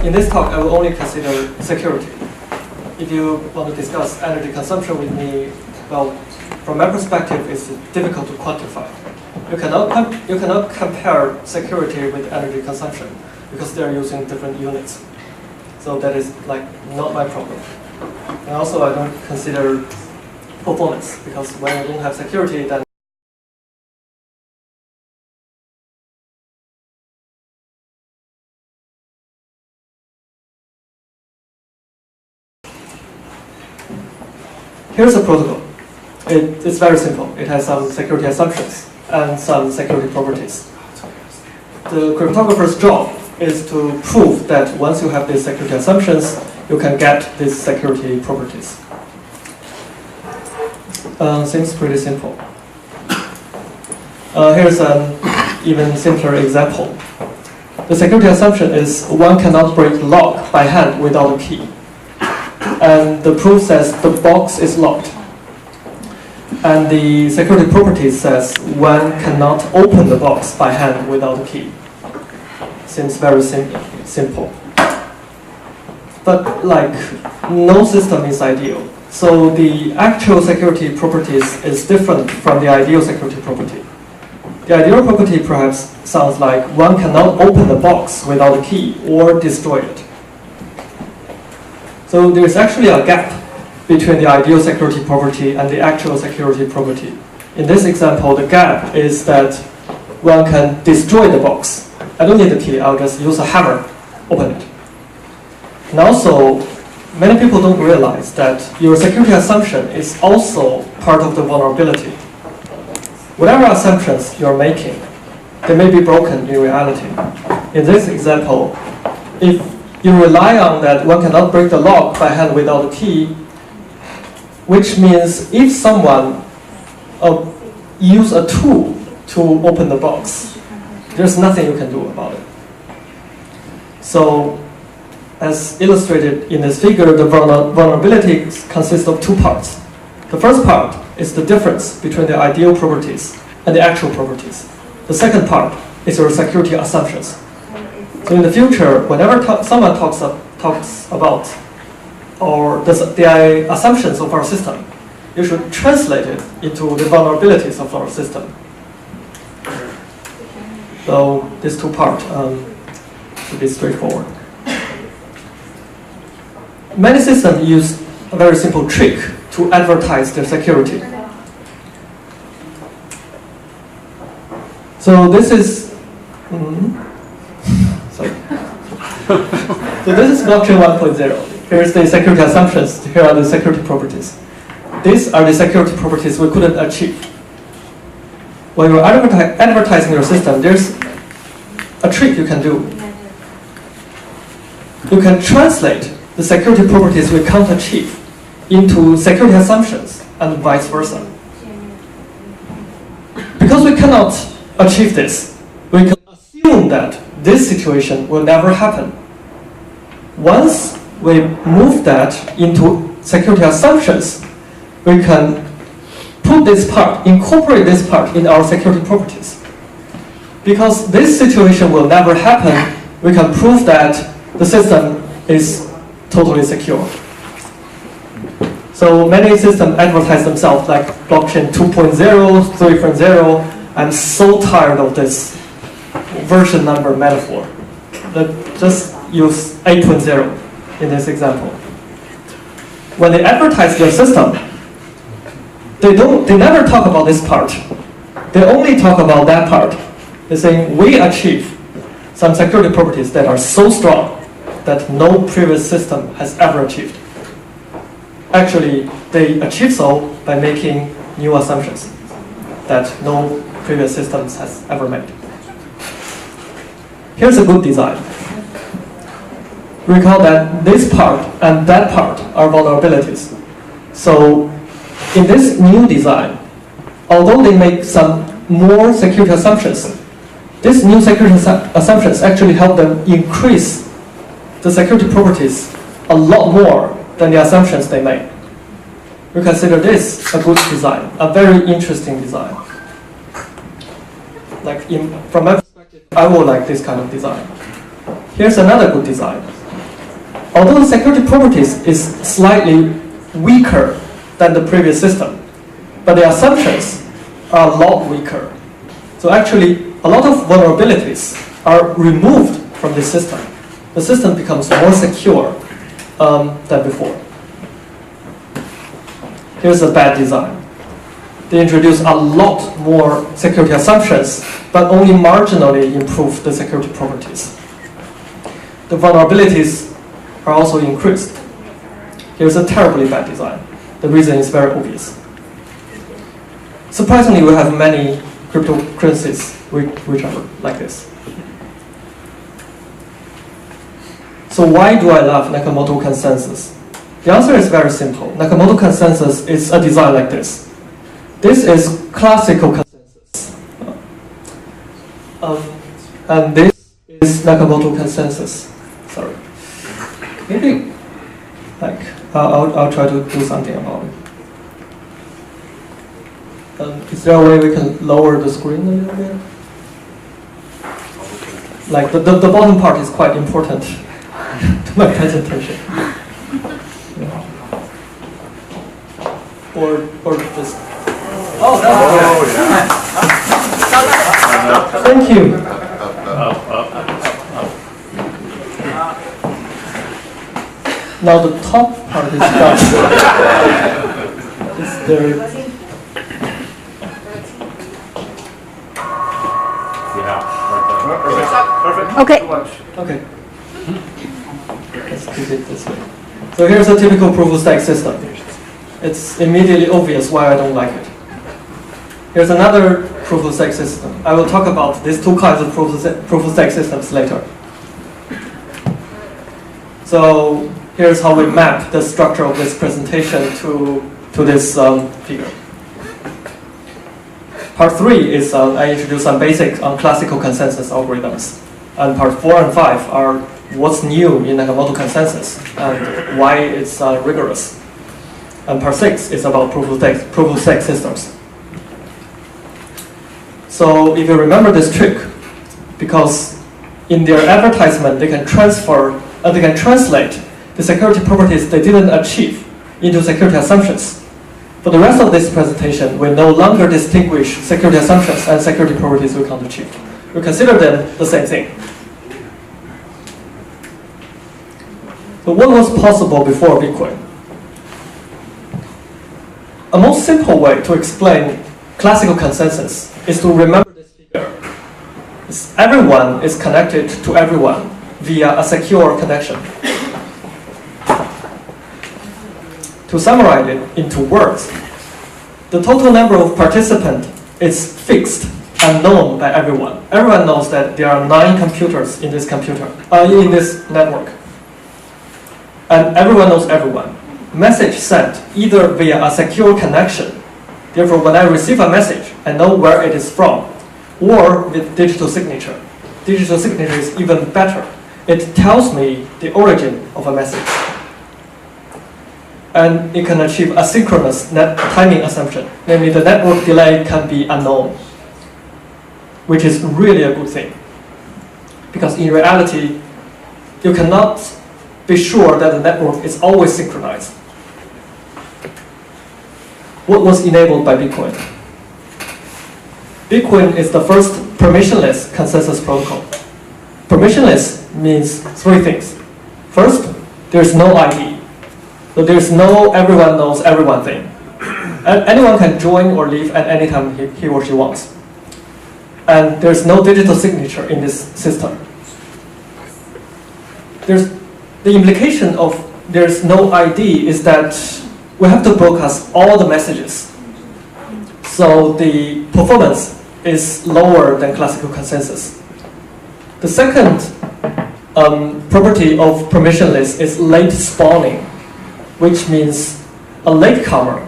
in this talk, I will only consider security. If you want to discuss energy consumption with me, well, from my perspective, it's difficult to quantify. You cannot compare security with energy consumption because they are using different units. So that is like not my problem. And also, I don't consider performance because when you don't have security, then here's a protocol. It's very simple. It has some security assumptions and some security properties. The cryptographer's job is to prove that once you have these security assumptions, you can get these security properties. Seems pretty simple. Here's an even simpler example. The security assumption is one cannot break the lock by hand without a key. And the proof says the box is locked. And the security property says one cannot open the box by hand without a key. Seems very simple. But like, no system is ideal. So the actual security properties is different from the ideal security property. The ideal property perhaps sounds like one cannot open the box without a key or destroy it. So there's actually a gap between the ideal security property and the actual security property. In this example, the gap is that one can destroy the box. I don't need the key, I'll just use a hammer, open it. And also, many people don't realize that your security assumption is also part of the vulnerability. Whatever assumptions you're making, they may be broken in reality. In this example, if you rely on that one cannot break the lock by hand without a key, which means if someone use a tool to open the box, there's nothing you can do about it. So, as illustrated in this figure, the vulnerability consists of two parts. The first part is the difference between the ideal properties and the actual properties. The second part is your security assumptions. So in the future, whenever someone talks about the assumptions of our system, you should translate it into the vulnerabilities of our system. So these two parts should be straightforward. Many systems use a very simple trick to advertise their security. So this is sorry. So this is blockchain 1.0. Here's the security assumptions. Here are the security properties. These are the security properties we couldn't achieve. When you're advertising your system, there's a trick you can do. You can translate the security properties we can't achieve into security assumptions and vice versa. Because we cannot achieve this, we can assume that this situation will never happen. Once we move that into security assumptions, we can put this part, incorporate this part in our security properties. Because this situation will never happen, we can prove that the system is totally secure. So many systems advertise themselves like blockchain 2.0, 3.0. I'm so tired of this version number metaphor. Just use 8.0 in this example. When they advertise their system, they never talk about this part. They only talk about that part. They're saying we achieve some security properties that are so strong that no previous system has ever achieved. Actually, they achieve so by making new assumptions that no previous systems has ever made. Here's a good design. Recall that this part and that part are vulnerabilities. So in this new design, although they make some more security assumptions, these new security assumptions actually help them increase the security properties a lot more than the assumptions they made. We consider this a good design, a very interesting design. From my perspective, I would like this kind of design. Here's another good design. although the security properties is slightly weaker than the previous system, but the assumptions are a lot weaker. So actually, a lot of vulnerabilities are removed from this system. The system becomes more secure than before. Here's a bad design. They introduce a lot more security assumptions, but only marginally improve the security properties. The vulnerabilities are also increased. Here's a terribly bad design. The reason is very obvious. Surprisingly, we have many cryptocurrencies which are like this. So why do I love Nakamoto Consensus? The answer is very simple. Nakamoto Consensus is a design like this. This is classical consensus. And this is Nakamoto Consensus. Sorry. Maybe, like, I'll try to do something about it. Is there a way we can lower the screen a little bit? Like, the bottom part is quite important to my presentation. Yeah. Or just... Oh, that's good. Thank you. Now the top part is done. Is there... Perfect. Okay. Okay. Let's keep it this way. So here's a typical proof-of-stake system. It's immediately obvious why I don't like it. Here's another proof-of-stake system. I will talk about these two kinds of proof-of-stake systems later. So here's how we map the structure of this presentation to this figure. Part 3 is I introduce some basic classical consensus algorithms. And part 4 and 5 are what's new in Nakamoto Consensus and why it's rigorous. And part 6 is about proof-of-stake systems. So if you remember this trick, because in their advertisement they can translate the security properties they didn't achieve into security assumptions. For the rest of this presentation, we no longer distinguish security assumptions and security properties we can't achieve. We consider them the same thing. So what was possible before Bitcoin? A most simple way to explain classical consensus is to remember this figure. Everyone is connected to everyone via a secure connection. To summarize it into words, the total number of participants is fixed and known by everyone. Everyone knows that there are 9 computers in this network. And everyone knows everyone. Message sent either via a secure connection. Therefore, when I receive a message, I know where it is from, or with digital signature. Digital signature is even better. It tells me the origin of a message. And it can achieve asynchronous timing assumption. Namely, the network delay can be unknown, which is really a good thing. Because in reality, you cannot be sure that the network is always synchronized. What was enabled by Bitcoin? Bitcoin is the first permissionless consensus protocol. Permissionless means 3 things. First, there's no ID. So there's no everyone knows everyone thing. Anyone can join or leave at any time he or she wants. And there's no digital signature in this system. The implication of there's no ID is that we have to broadcast all the messages. So the performance is lower than classical consensus. The second property of permissionless is late spawning, which means a latecomer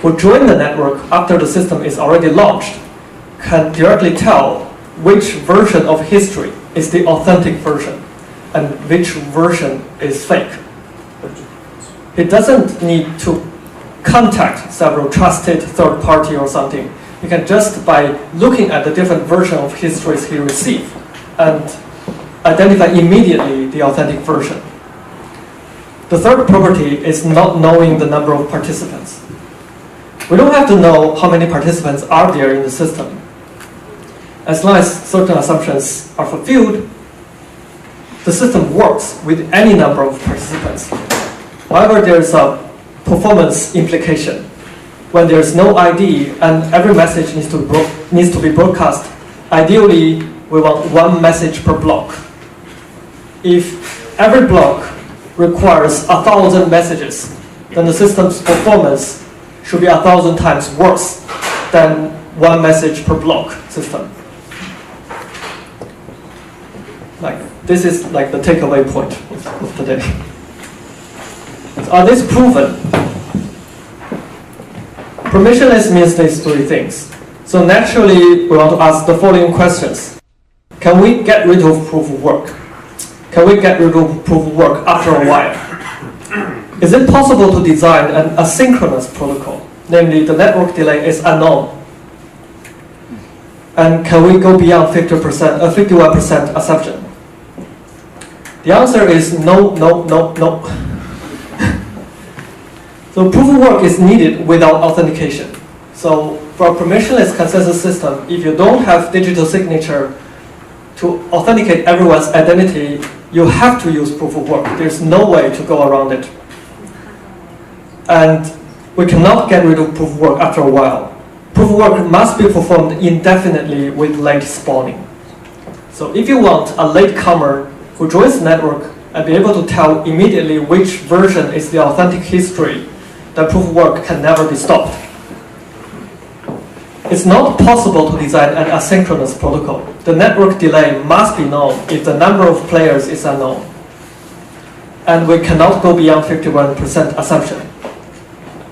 who join the network after the system is already launched can directly tell which version of history is the authentic version and which version is fake. It doesn't need to contact several trusted third party or something. You can just, by looking at the different version of histories he received, and identify immediately the authentic version. The third property is not knowing the number of participants. We don't have to know how many participants are there in the system. As long as certain assumptions are fulfilled, the system works with any number of participants. However, there's a performance implication. When there's no ID and every message needs to be broadcast, ideally we want one message per block. If every block requires 1,000 messages, then the system's performance should be 1,000 times worse than one message per block system. This is like the takeaway point of today. So are these proven? Permissionless means these three things. So naturally, we want to ask the following questions. Can we get rid of proof of work? Can we get rid of proof of work after a while? Is it possible to design an asynchronous protocol? Namely, the network delay is unknown. And can we go beyond 51% assumption? The answer is no, no, no, no. So proof of work is needed without authentication. So for a permissionless consensus system, if you don't have digital signature to authenticate everyone's identity, you have to use proof of work. There's no way to go around it. And we cannot get rid of proof of work after a while. Proof of work must be performed indefinitely with late spawning. So if you want a latecomer who joins the network and be able to tell immediately which version is the authentic history, the proof of work can never be stopped. It's not possible to design an asynchronous protocol. The network delay must be known if the number of players is unknown. And we cannot go beyond 51% assumption,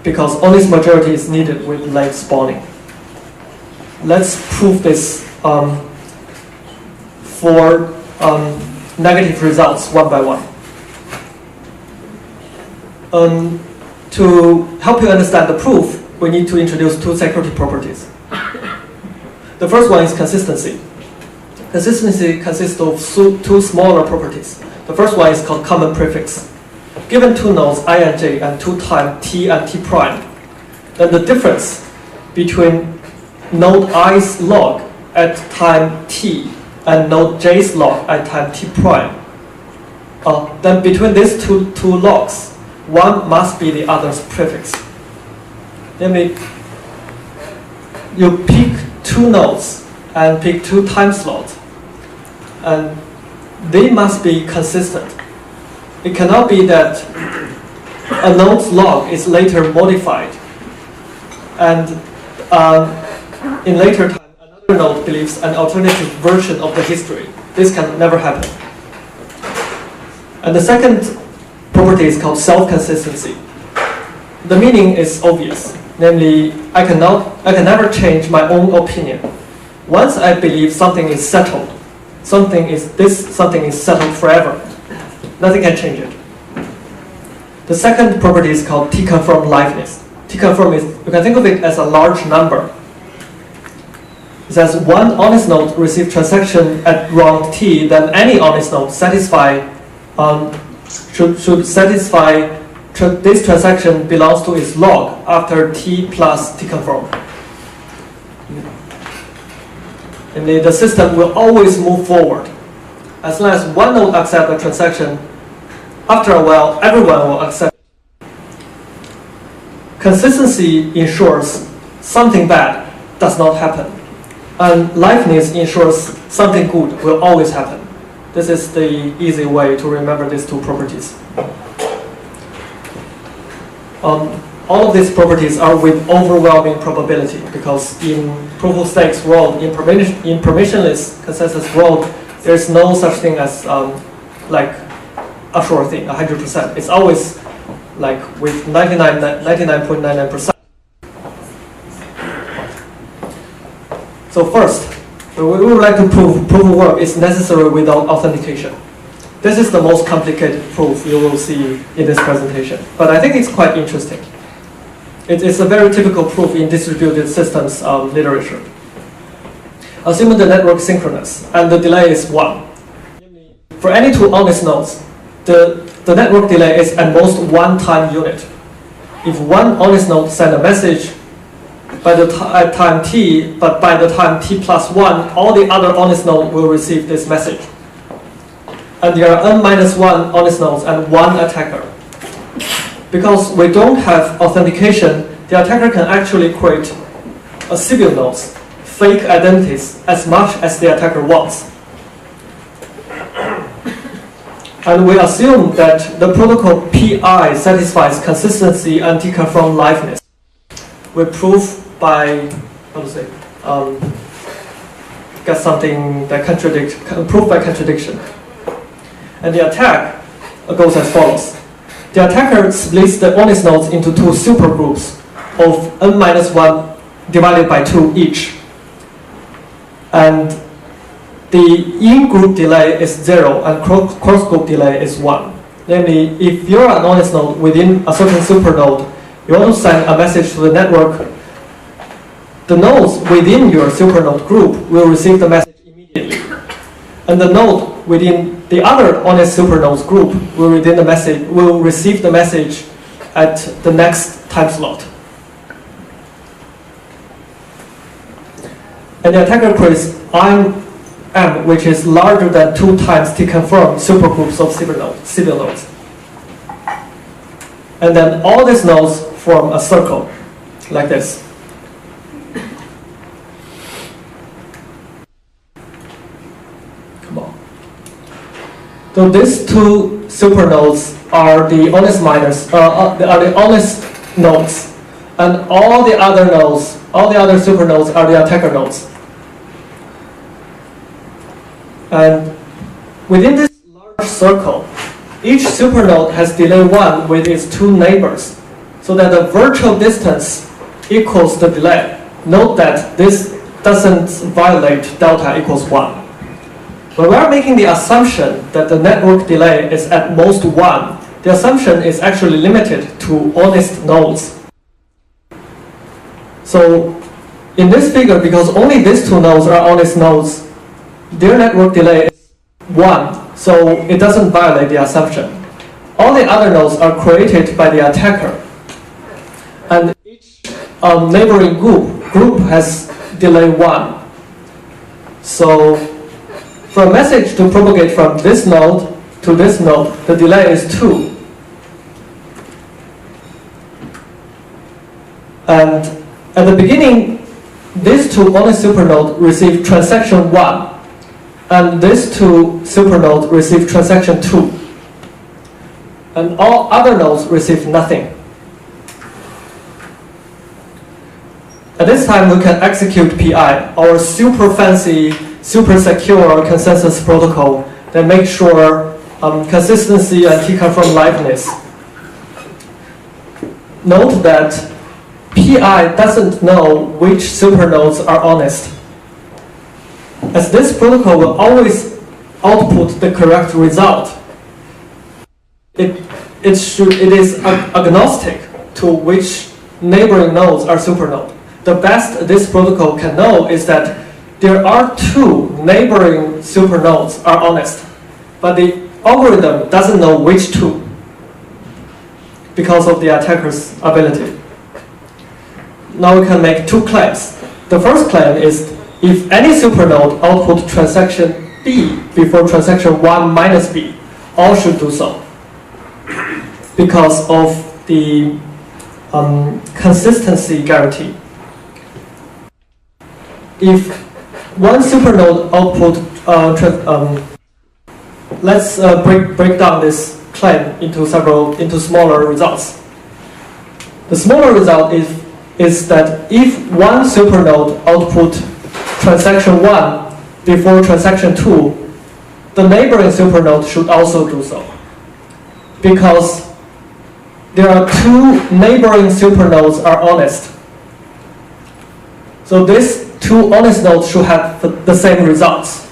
because honest majority is needed with late spawning. Let's prove this for negative results one by one. To help you understand the proof, we need to introduce two security properties. The first one is consistency. Consistency consists of two smaller properties. The first one is called common prefix. Given two nodes I and j and two time t and t prime, then the difference between node i's log at time t and node j's log at time t prime, then between these two logs, one must be the other's prefix. Namely, you pick two nodes and pick two time slots, and they must be consistent. It cannot be that a node's log is later modified, and in later time another node believes an alternative version of the history. This can never happen. And the second property is called self-consistency. The meaning is obvious. Namely, I can never change my own opinion. Once I believe something is settled, something is settled forever. Nothing can change it. The second property is called T-confirm liveness. T-confirm is, you can think of it as a large number. It says one honest node receives transaction at round t, then any honest node should satisfy this transaction belongs to its log after t plus T-confirm. And the system will always move forward. As long as one node accepts a transaction, after a while, everyone will accept it. Consistency ensures something bad does not happen. And liveness ensures something good will always happen. This is the easy way to remember these two properties. All of these properties are with overwhelming probability, because in proof of stakes world, in permissionless consensus world, there's no such thing as like a sure thing, 100%. It's always like with 99.99%. So first, we would like to prove proof of work is necessary without authentication. This is the most complicated proof you will see in this presentation, but I think it's quite interesting. It's a very typical proof in distributed systems literature. Assuming the network is synchronous and the delay is 1. For any two honest nodes, the the network delay is at most one time unit. If one honest node sends a message at time t, but by the time t plus 1, all the other honest nodes will receive this message. And there are n-1 honest nodes and one attacker. Because we don't have authentication, the attacker can actually create a civil nodes, fake identities, as much as the attacker wants. And we assume that the protocol PI satisfies consistency and deconfirm liveness. We prove by, get something that proof by contradiction. And the attack goes as follows. The attacker splits the honest nodes into two supergroups of n-1 divided by 2 each. And the in-group delay is 0 and cross-group delay is 1. Namely, if you're an honest node within a certain supernode, you want to send a message to the network, the nodes within your supernode group will receive the message immediately. And the node within the other honest supernodes group will receive the message at the next time slot. And the attacker creates M, which is larger than 2 times deconfirmed supergroups of civil nodes. And then all these nodes form a circle, like this. Come on. So these two supernodes are the honest miners, are the honest nodes, and all the other nodes, all the other supernodes are the attacker nodes. And within this large circle, each supernode has delay 1 with its 2 neighbors, so that the virtual distance equals the delay. Note that this doesn't violate delta equals 1. When we are making the assumption that the network delay is at most 1, the assumption is actually limited to honest nodes. So in this figure, because only these 2 nodes are honest nodes, their network delay is 1, so it doesn't violate the assumption. All the other nodes are created by the attacker. And each neighboring group has delay 1. So for a message to propagate from this node to this node, the delay is 2. And at the beginning, these 2 honest supernodes receive transaction 1. And these 2 supernodes receive transaction 2. And all other nodes receive nothing. At this time, we can execute PI, our super fancy, super secure consensus protocol that makes sure consistency and deconfirm liveness. Note that PI doesn't know which supernodes are honest, as this protocol will always output the correct result. It is agnostic to which neighboring nodes are supernode. The best this protocol can know is that there are 2 neighboring supernodes are honest, but the algorithm doesn't know which 2 because of the attacker's ability. Now we can make 2 claims. The first claim is if any supernode output transaction B before transaction 1 minus B, all should do so because of the consistency guarantee. If one supernode output, let's break down this claim into smaller results. The smaller result is that if one supernode output transaction 1 before transaction 2, the neighboring supernode should also do so, because there are 2 neighboring supernodes are honest. So these 2 honest nodes should have the same results.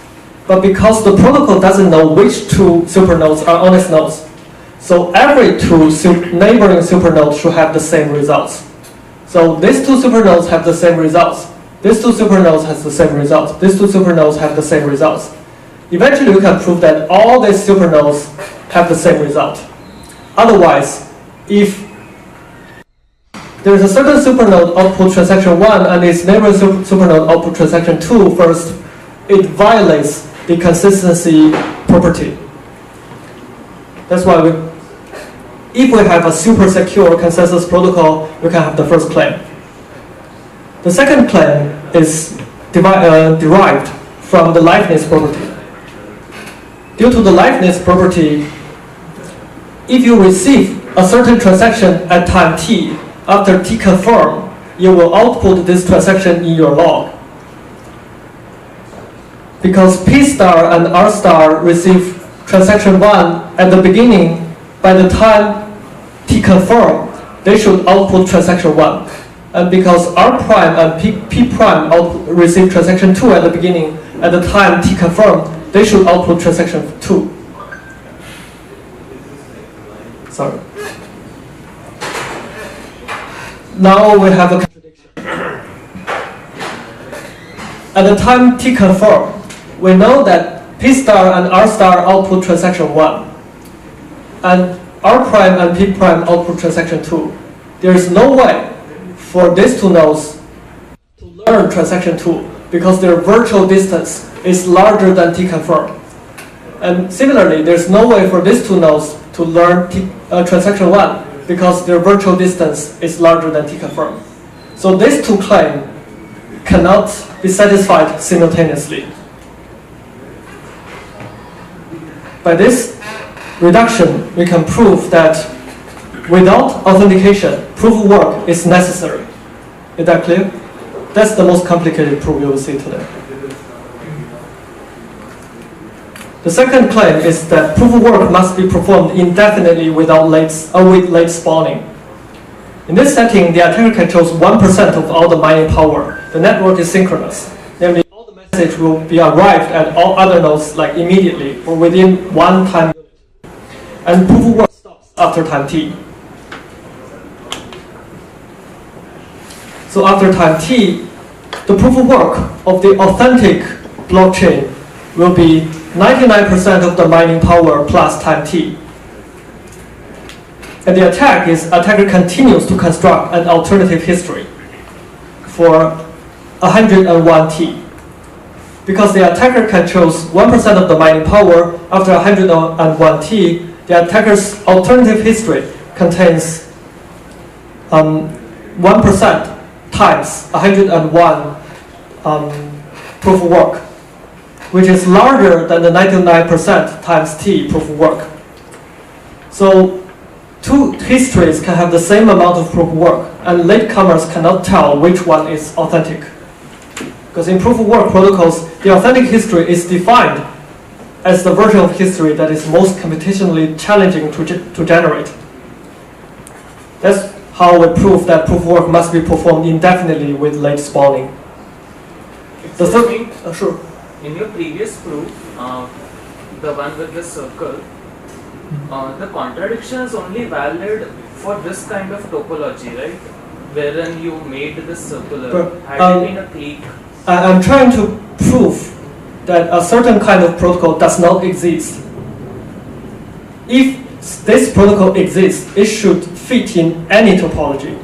But because the protocol doesn't know which 2 supernodes are honest nodes, so every 2 neighboring supernodes should have the same results. So these 2 supernodes have the same results. These 2 supernodes have the same results. These 2 supernodes have the same results. Eventually, we can prove that all these supernodes have the same result. Otherwise, if there is a certain supernode output transaction 1 and its neighboring supernode output transaction 2 first, it violates the consistency property. That's why if we have a super secure consensus protocol, we can have the first claim. The second claim is derived from the liveness property. Due to the liveness property, if you receive a certain transaction at time t, after t confirm, you will output this transaction in your log. Because P star and R star receive transaction 1 at the beginning, by the time t confirm, they should output transaction 1. And because R prime and P prime receive transaction 2 at the beginning, at the time t confirm, they should output transaction 2. Sorry. Now we have a contradiction. At the time t confirm, we know that P star and R star output transaction 1, and R prime and P prime output transaction 2. There is no way for these two nodes to learn transaction 2 because their virtual distance is larger than t confirm. And similarly, there's no way for these two nodes to learn transaction 1 because their virtual distance is larger than t confirm. So these two claims cannot be satisfied simultaneously. By this reduction, we can prove that without authentication, proof of work is necessary. Is that clear? That's the most complicated proof you will see today. The second claim is that proof of work must be performed indefinitely with late spawning. In this setting, the attacker can choose 1% of all the mining power. The network is synchronous. Namely, all the message will be arrived at all other nodes like immediately or within one time unit. And proof of work stops after time t. So after time t, the proof of work of the authentic blockchain will be 99% of the mining power plus time t. And the attacker continues to construct an alternative history for 101 t. Because the attacker can choose 1% of the mining power after 101 t, the attacker's alternative history contains 1% times 101 proof of work, which is larger than the 99% times t proof of work. So two histories can have the same amount of proof of work, and latecomers cannot tell which one is authentic. Because in proof of work protocols, the authentic history is defined as the version of history that is most computationally challenging to generate. That's how we prove that proof of work must be performed indefinitely with late spawning. The third, sure. In your previous proof, the one with the circle, the contradiction is only valid for this kind of topology, right? Wherein you made this circular. Had it been a clique? I'm trying to prove that a certain kind of protocol does not exist. If this protocol exists, it should fit in any topology.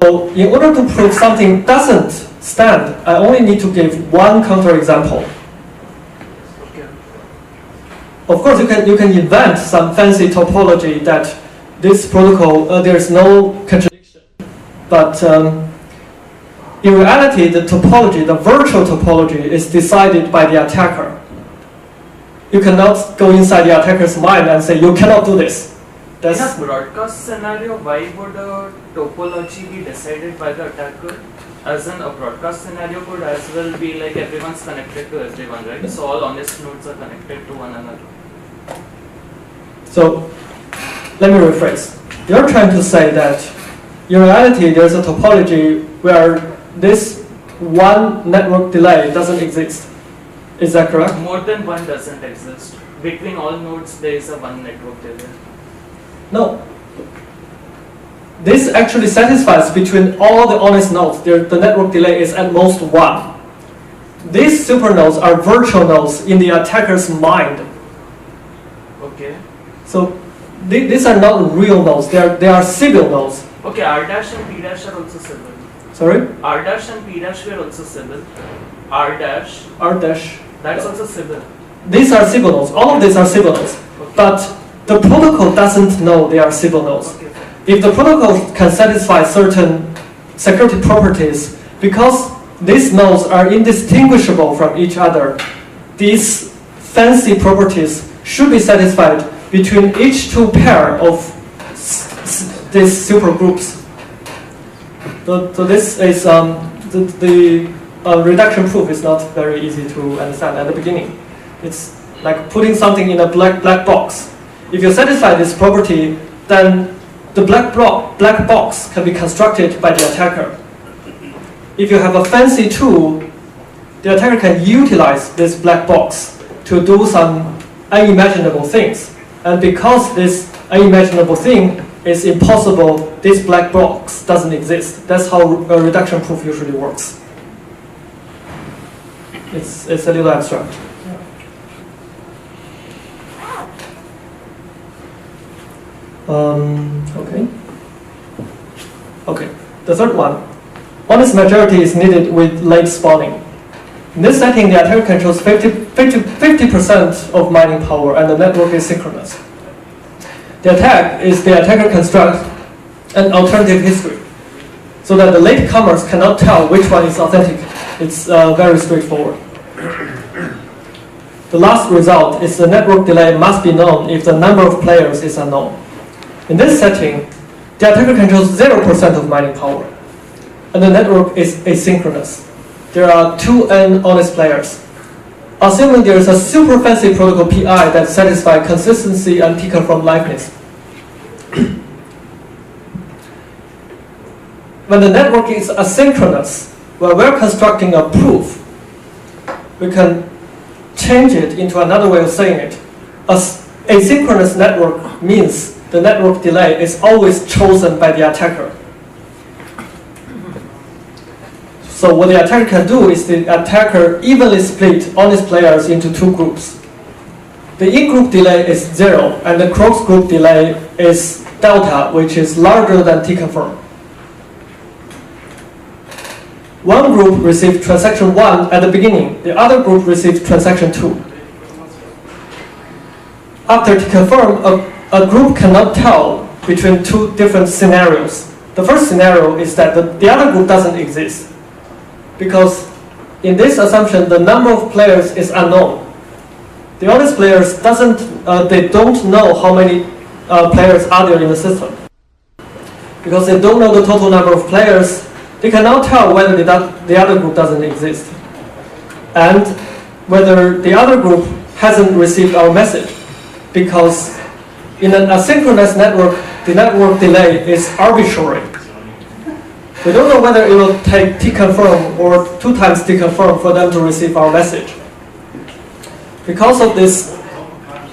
So in order to prove something doesn't stand, I only need to give one counterexample. Okay. Of course, you can invent some fancy topology that this protocol, there is no contradiction. But in reality, the topology, the virtual topology, is decided by the attacker. You cannot go inside the attacker's mind and say, you cannot do this. In a broadcast scenario, why would a topology be decided by the attacker? As in, a broadcast scenario could as well be like everyone's connected to everyone, right? So all honest nodes are connected to one another. So let me rephrase. You're trying to say that in reality, there's a topology where this one network delay doesn't exist. Is that correct? More than one doesn't exist. Between all nodes, there is a one network delay. No. This actually satisfies between all the honest nodes. The network delay is at most 1. These supernodes are virtual nodes in the attacker's mind. Okay. So these are not real nodes. They are civil nodes. Okay, R dash and P dash are also civil. Sorry? R dash and P dash were also civil. R dash. R dash. That's also civil. These are civil nodes. All of these are civil nodes. Okay. But the protocol doesn't know they are civil nodes. Okay. If the protocol can satisfy certain security properties, because these nodes are indistinguishable from each other, these fancy properties should be satisfied between each two pair of these supergroups. So this is the reduction proof is not very easy to understand at the beginning. It's like putting something in a black box. If you satisfy this property, then the black box can be constructed by the attacker. If you have a fancy tool, the attacker can utilize this black box to do some unimaginable things. And because this unimaginable thing is impossible, this black box doesn't exist. That's how a reduction proof usually works. It's a little abstract. Okay. The third one. Honest majority is needed with late spawning. In this setting, the attacker controls 50% of mining power and the network is synchronous. The attack is the attacker constructs an alternative history so that the latecomers cannot tell which one is authentic. It's very straightforward. The last result is the network delay must be known if the number of players is unknown. In this setting, the attacker controls 0% of mining power, and the network is asynchronous. There are 2n honest players. Assuming there is a super fancy protocol PI that satisfies consistency and T-confirm liveness. When the network is asynchronous, when we're constructing a proof, we can change it into another way of saying it. Asynchronous network means the network delay is always chosen by the attacker. So what the attacker can do is the attacker evenly split honest players into two groups. The in-group delay is 0, and the cross-group delay is delta, which is larger than T-confirm. One group received transaction 1 at the beginning, the other group received transaction 2. After T-confirm, a group cannot tell between two different scenarios. The first scenario is that the other group doesn't exist, because in this assumption, the number of players is unknown. The honest players they don't know how many players are there in the system. Because they don't know the total number of players, they cannot tell whether the other group doesn't exist, and whether the other group hasn't received our message. Because in an asynchronous network, the network delay is arbitrary. We don't know whether it will take T-confirm or 2 times T-confirm for them to receive our message. Because of this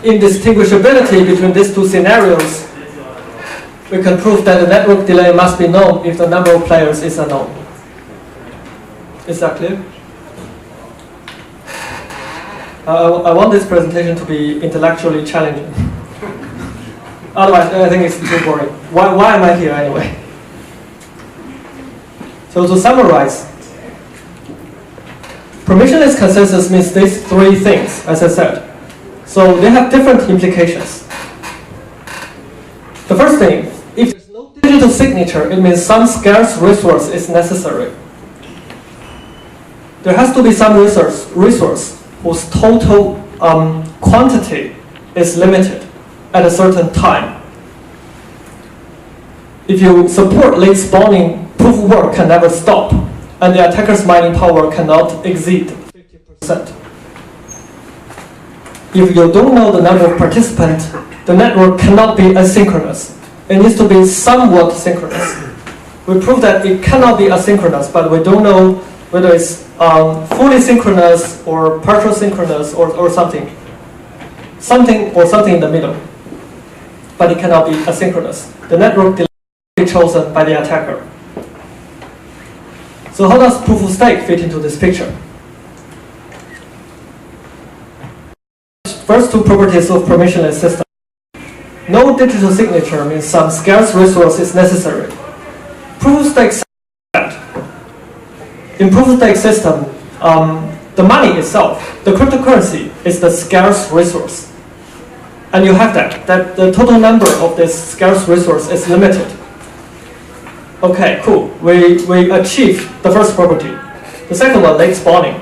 indistinguishability between these two scenarios, we can prove that the network delay must be known if the number of players is unknown. Is that clear? I want this presentation to be intellectually challenging. Otherwise, I think it's too boring. Why am I here anyway? So to summarize, permissionless consensus means these 3 things, as I said. So they have different implications. The first thing, if there's no digital signature, it means some scarce resource is necessary. There has to be some resource whose total quantity is limited at a certain time. If you support late spawning, proof of work can never stop, and the attacker's mining power cannot exceed 50%. If you don't know the number of participants, the network cannot be asynchronous. It needs to be somewhat synchronous. We proved that it cannot be asynchronous, but we don't know whether it's fully synchronous or partial synchronous or something. Something in the middle. But it cannot be asynchronous. The network delay will be chosen by the attacker. So how does proof of stake fit into this picture? First 2 properties of permissionless system. no digital signature means some scarce resource is necessary. Proof-of-stake in proof-of-stake system, the money itself, the cryptocurrency, is the scarce resource. And you have that the total number of this scarce resource is limited. Okay, cool. We achieved the first property. The second one, late spawning.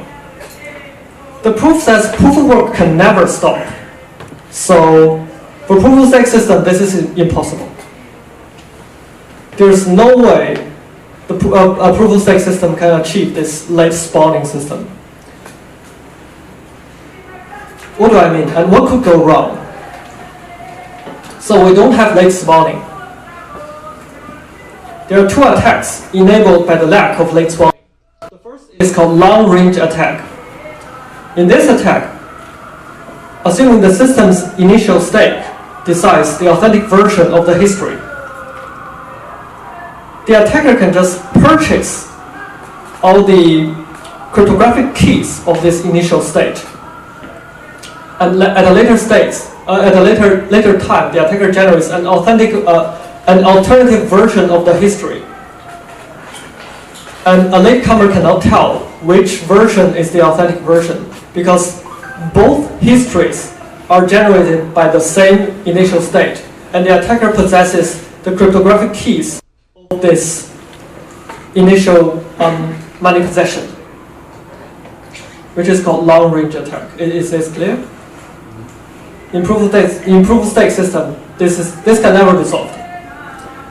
The proof says proof of work can never stop. So for proof-of-stake system, this is impossible. There's no way a proof-of-stake system can achieve this late spawning system. What do I mean? And what could go wrong? So we don't have late spawning. There are two attacks enabled by the lack of late spawning. The first is called long-range attack. In this attack, assuming the system's initial state decides the authentic version of the history, the attacker can just purchase all the cryptographic keys of this initial state. And at a later later time, the attacker generates an alternative version of the history. And a latecomer cannot tell which version is the authentic version, because both histories are generated by the same initial state, and the attacker possesses the cryptographic keys of this initial money possession, which is called long-range attack. Is this clear? In proof-of-stake system, this can never be solved.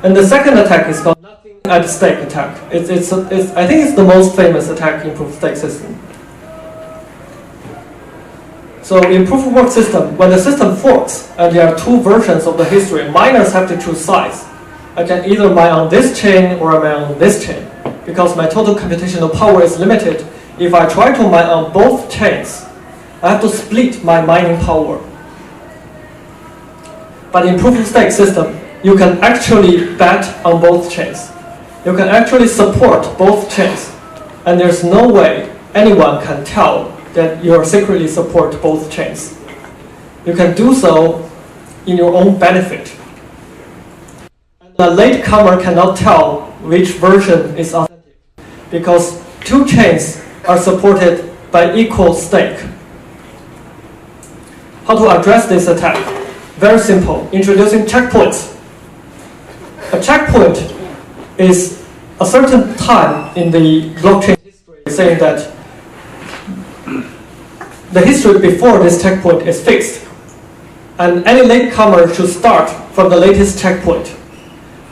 And the second attack is called nothing at stake attack. I think it's the most famous attack in proof-of-stake system. So in proof-of-work system, when the system forks and there are two versions of the history, miners have to choose sides. I can either mine on this chain or I mine on this chain. Because my total computational power is limited, if I try to mine on both chains, I have to split my mining power. But in proof-of-stake system, you can actually bet on both chains. You can actually support both chains. And there's no way anyone can tell that you secretly support both chains. You can do so in your own benefit. And the latecomer cannot tell which version is authentic, because two chains are supported by equal stake. How to address this attack? Very simple, introducing checkpoints. A checkpoint is a certain time in the blockchain history saying that the history before this checkpoint is fixed, and any latecomer should start from the latest checkpoint.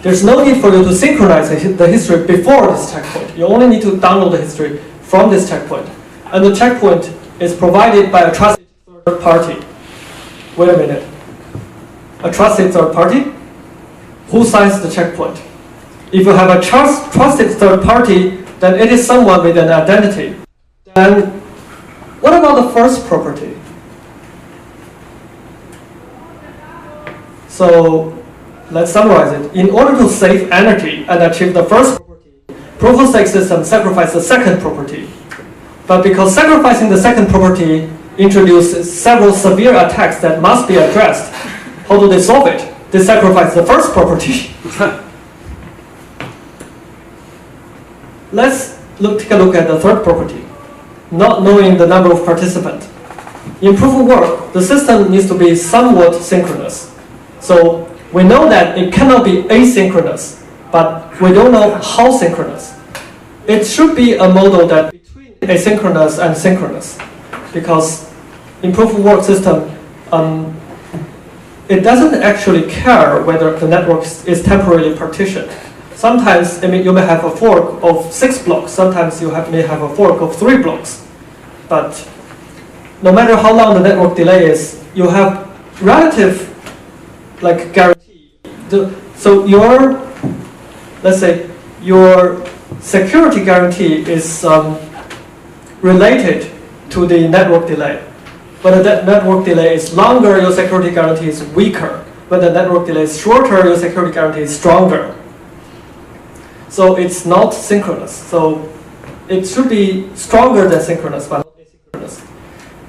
There's no need for you to synchronize the history before this checkpoint. You only need to download the history from this checkpoint. And the checkpoint is provided by a trusted third party. Wait a minute. A trusted third party? Who signs the checkpoint? If you have a trusted third party, then it is someone with an identity. Then what about the first property? So let's summarize it. In order to save energy and achieve the first property, proof-of-stake system sacrifices the second property. But because sacrificing the second property introduces several severe attacks that must be addressed, how do they solve it? They sacrifice the first property. Let's take a look at the third property. Not knowing the number of participants. In proof of work, the system needs to be somewhat synchronous. So we know that it cannot be asynchronous, but we don't know how synchronous. It should be a model that between asynchronous and synchronous, because in proof of work system, it doesn't actually care whether the network is temporarily partitioned. Sometimes you may have a fork of 6 blocks. Sometimes you may have a fork of 3 blocks. But no matter how long the network delay is, you have relative guarantee. So let's say your security guarantee is related to the network delay. When the network delay is longer, your security guarantee is weaker. When the network delay is shorter, your security guarantee is stronger. So it's not synchronous. So it should be stronger than synchronous, but not asynchronous.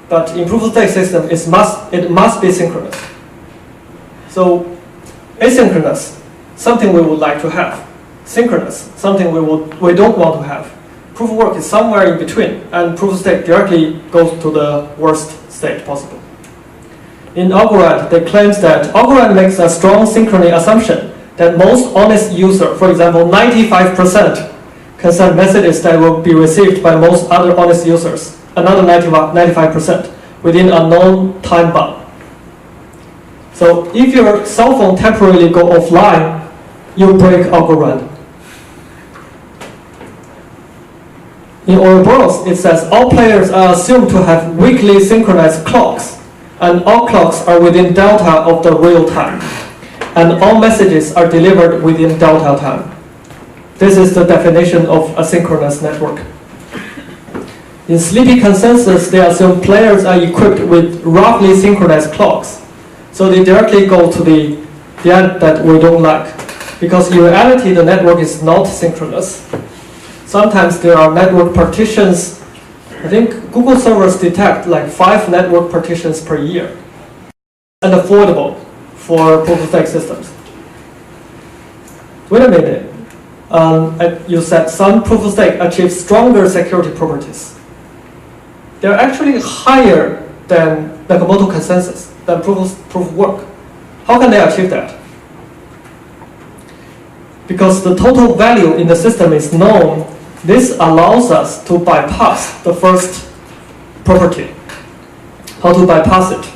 But in proof-of-stake system, it must be synchronous. So Asynchronous, something we would like to have. Synchronous, something we don't want to have. Proof of work is somewhere in between, and proof of stake directly goes to the worst state possible. In Algorand, they claim that Algorand makes a strong synchrony assumption that most honest user, for example, 95%, can send messages that will be received by most other honest users, another 95%, within a known time bound. So if your cell phone temporarily go offline, you break Algorand. In Ouroboros, it says all players are assumed to have weakly synchronized clocks, and all clocks are within delta of the real time, and all messages are delivered within delta time. This is the definition of a synchronous network. In Sleepy Consensus, they assume players are equipped with roughly synchronized clocks, so they directly go to the end that we don't like, because in reality the network is not synchronous. Sometimes there are network partitions. I think Google servers detect like 5 network partitions per year, and affordable for proof of stake systems. Wait a minute. You said some proof of stake achieve stronger security properties. They're actually higher than Nakamoto Consensus, than proof of work. How can they achieve that? Because the total value in the system is known, this allows us to bypass the first property. How to bypass it?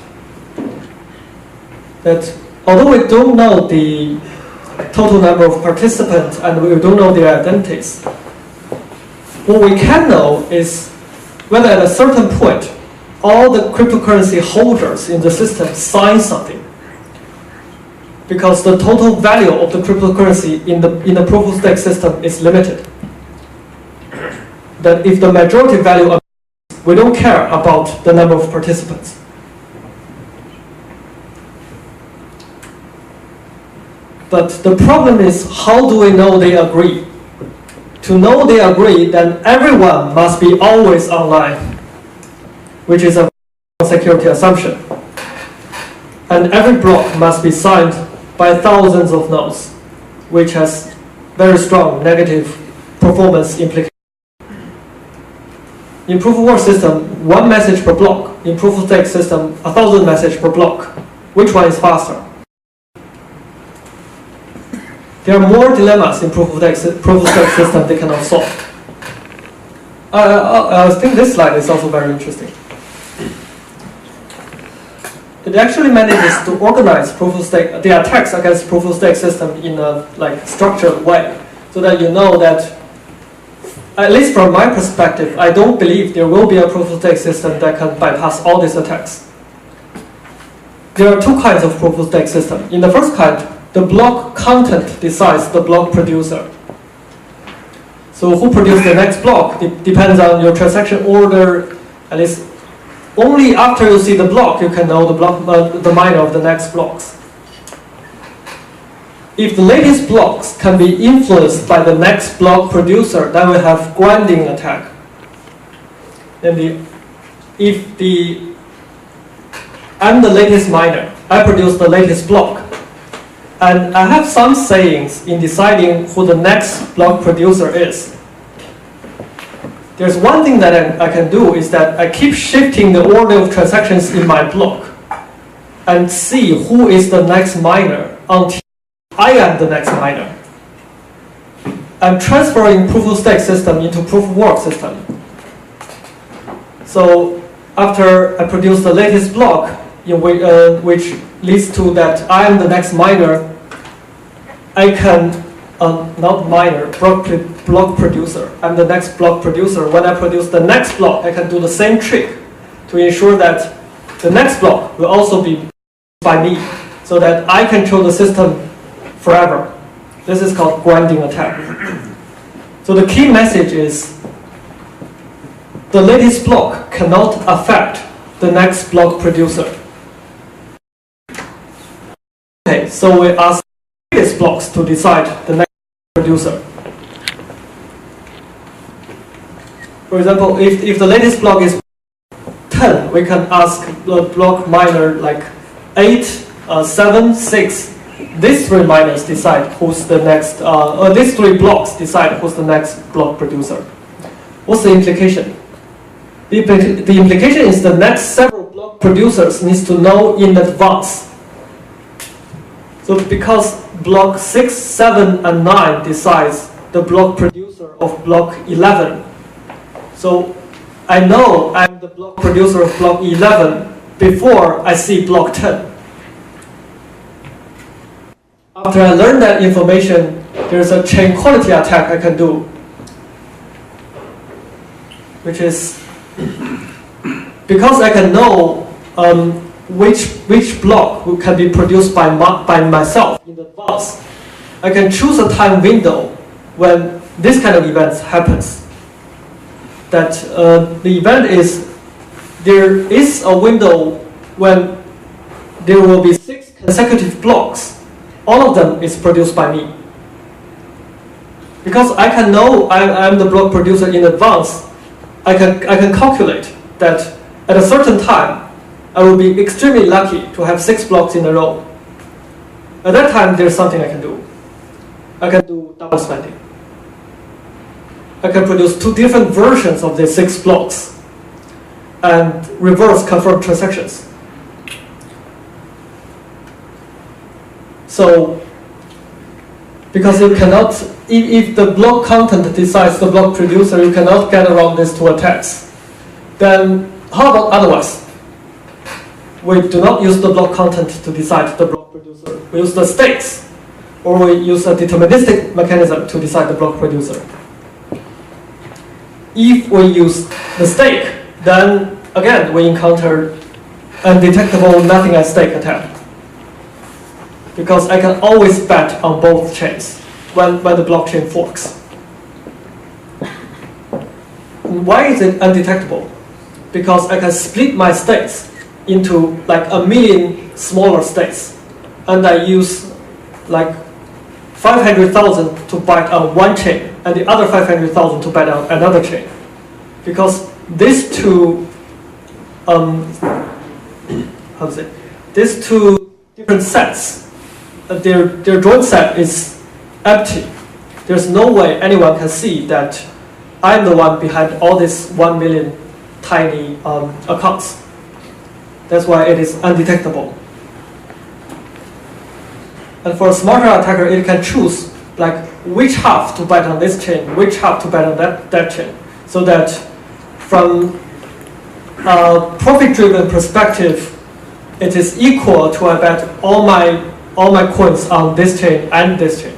That although we don't know the total number of participants and we don't know their identities, what we can know is whether at a certain point all the cryptocurrency holders in the system sign something. Because the total value of the cryptocurrency in the proof of stake system is limited. That if the majority value of, we don't care about the number of participants. But the problem is, how do we know they agree? To know they agree, then everyone must be always online, which is a security assumption. And every block must be signed by thousands of nodes, which has very strong negative performance implications. In proof of work system, 1 message per block. In proof of stake system, 1,000 messages per block. Which one is faster? There are more dilemmas in proof of stake system they cannot solve. I think this slide is also very interesting. It actually manages to organize proof of stake, the attacks against proof of stake system in a structured way, so that you know that, at least from my perspective, I don't believe there will be a proof of stake system that can bypass all these attacks. There are 2 kinds of proof of stake system. In the first kind, the block content decides the block producer. So who produces the next block depends on your transaction order. At least only after you see the block, you can know the miner of the next blocks. If the latest blocks can be influenced by the next block producer, then we have grinding attack. Then I'm the latest miner, I produce the latest block. And I have some sayings in deciding who the next block producer is. There's one thing that I can do is that I keep shifting the order of transactions in my block and see who is the next miner until I am the next miner. I'm transferring proof of stake system into proof of work system. So after I produce the latest block, which leads to that I am the next miner, I can, not miner, block producer. I'm the next block producer. When I produce the next block, I can do the same trick to ensure that the next block will also be by me, so that I control the system forever. This is called grinding attack. So the key message is the latest block cannot affect the next block producer. Okay, so we ask latest blocks to decide the next producer. For example, if the latest block is 10, we can ask the block miner 8, 7, 6, these three miners decide who's the next, or these three blocks decide who's the next block producer. What's the implication? The implication is the next several block producers needs to know in advance. So because block 6, 7, and 9 decides the block producer of block 11. So I know I'm the block producer of block 11 before I see block 10. After I learn that information, there's a chain quality attack I can do, which is because I can know which block can be produced by myself in advance. I can choose a time window when this kind of events happens. That the event is there is a window when there will be 6 consecutive blocks. All of them is produced by me. Because I can know I'm the block producer in advance, I can calculate that at a certain time, I will be extremely lucky to have 6 blocks in a row. At that time, there's something I can do. I can do double spending. I can produce 2 different versions of the 6 blocks and reverse confirm transactions. So, because you cannot, if the block content decides the block producer, you cannot get around these 2 attacks. Then how about otherwise? We do not use the block content to decide the block producer. We use the stakes, or we use a deterministic mechanism to decide the block producer. If we use the stake, then again we encounter undetectable nothing at stake attack. Because I can always bet on both chains when the blockchain forks. Why is it undetectable? Because I can split my stakes into like 1 million smaller stakes, and I use like 500,000 to bet on one chain, and the other 500,000 to bet on another chain. Because these two, these 2 different sets, their joint set is empty. There's no way anyone can see that I'm the one behind all these 1 million tiny accounts. That's why it is undetectable. And for a smarter attacker, it can choose like which half to bet on this chain, which half to bet on that chain, so that from a profit-driven perspective, it is equal to I bet all my coins on this chain and this chain.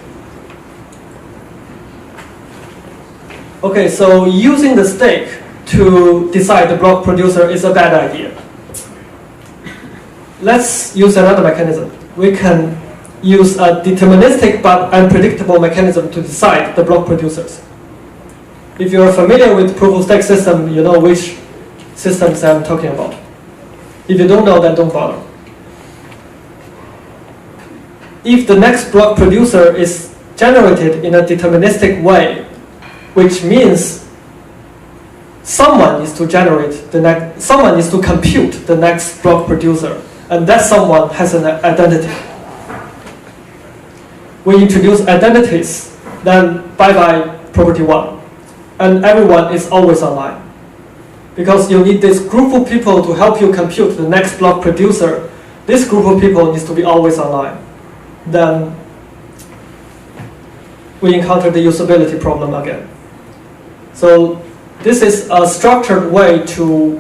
Okay, so using the stake to decide the block producer is a bad idea. Let's use another mechanism. We can use a deterministic but unpredictable mechanism to decide the block producers. If you're familiar with proof-of-stake system, you know which systems I'm talking about. If you don't know, then don't bother. If the next block producer is generated in a deterministic way, which means someone is to generate the next, someone is to compute the next block producer, and that someone has an identity. We introduce identities, then bye-bye property 1, and everyone is always online. Because you need this group of people to help you compute the next block producer, this group of people needs to be always online. Then we encounter the usability problem again. So this is a structured way to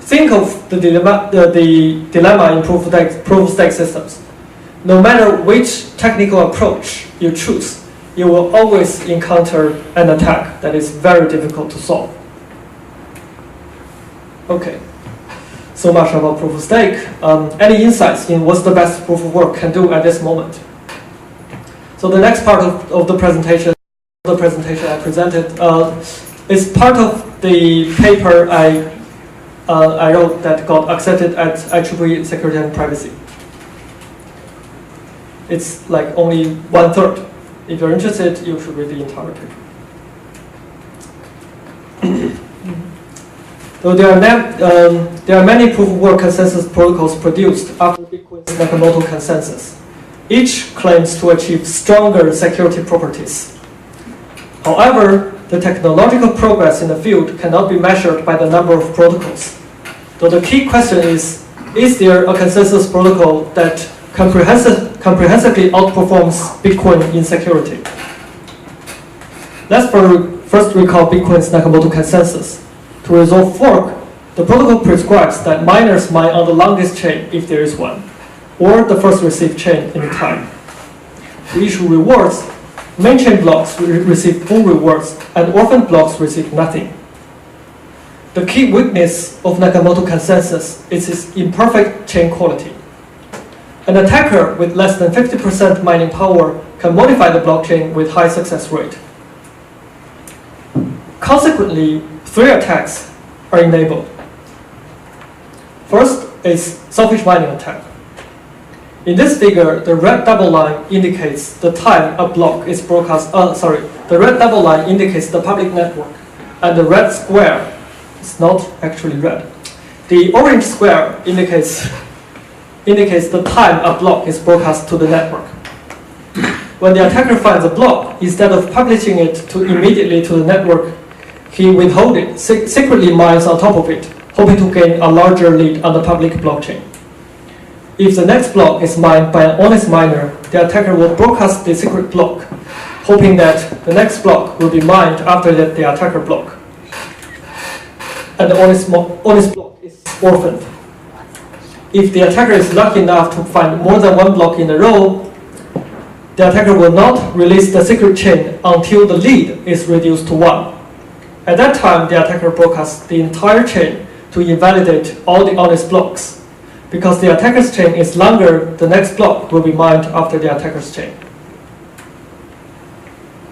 think of the dilemma in proof-of-stake systems. No matter which technical approach you choose, you will always encounter an attack that is very difficult to solve. Okay, so much about proof-of-stake. Any insights in what's the best proof-of-work can do at this moment? So the next part of the presentation I presented is part of the paper I wrote that got accepted at IEEE Security and Privacy. It's like only 1/3. If you're interested, you should read the entire paper. So there are many proof-of-work consensus protocols produced after Bitcoin's Nakamoto Consensus. each claims to achieve stronger security properties. However, the technological progress in the field cannot be measured by the number of protocols. So the key question is there a consensus protocol that comprehensively outperforms Bitcoin in security? Let's first recall Bitcoin's Nakamoto Consensus. To resolve fork, the protocol prescribes that miners mine on the longest chain if there is one, or the first received chain in time. To issue rewards, main chain blocks receive full rewards and orphan blocks receive nothing. The key weakness of Nakamoto Consensus is its imperfect chain quality. An attacker with less than 50% mining power can modify the blockchain with high success rate. Consequently, 3 attacks are enabled. First is selfish mining attack. In this figure, the red double line indicates the time a block is broadcast. The red double line indicates the public network, and the red square is not actually red. The orange square indicates the time a block is broadcast to the network. When the attacker finds a block, instead of publishing it immediately to the network, he withholds it, secretly mines on top of it, hoping to gain a larger lead on the public blockchain. If the next block is mined by an honest miner, the attacker will broadcast the secret block, hoping that the next block will be mined after the attacker block. And the honest block is orphaned. If the attacker is lucky enough to find more than one block in a row, the attacker will not release the secret chain until the lead is reduced to 1. At that time, the attacker broadcasts the entire chain to invalidate all the honest blocks. Because the attacker's chain is longer, the next block will be mined after the attacker's chain.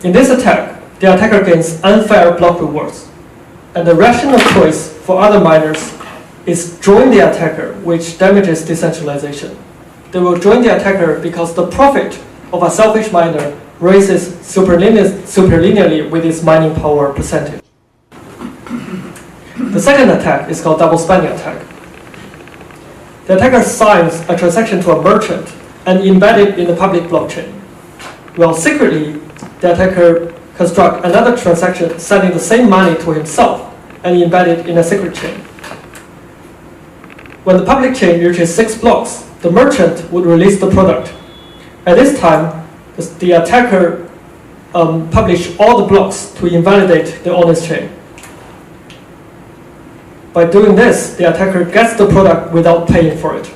In this attack, the attacker gains unfair block rewards, and the rational choice for other miners is join the attacker, which damages decentralization. They will join the attacker because the profit of a selfish miner raises superlinearly with its mining power percentage. The second attack is called double spending attack. The attacker signs a transaction to a merchant and embed it in the public blockchain. While secretly, the attacker constructs another transaction sending the same money to himself and embed it in a secret chain. When the public chain reaches 6 blocks, the merchant would release the product. At this time, the attacker publishes all the blocks to invalidate the honest chain. By doing this, the attacker gets the product without paying for it.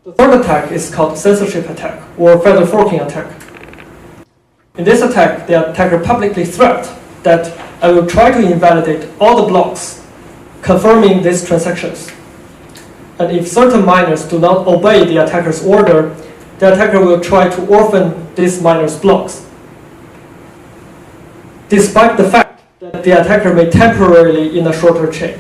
The third attack is called censorship attack, or feather forking attack. In this attack, the attacker publicly threats that I will try to invalidate all the blocks, confirming these transactions. And if certain miners do not obey the attacker's order, the attacker will try to orphan these miners' blocks. Despite the fact that the attacker may temporarily in a shorter chain.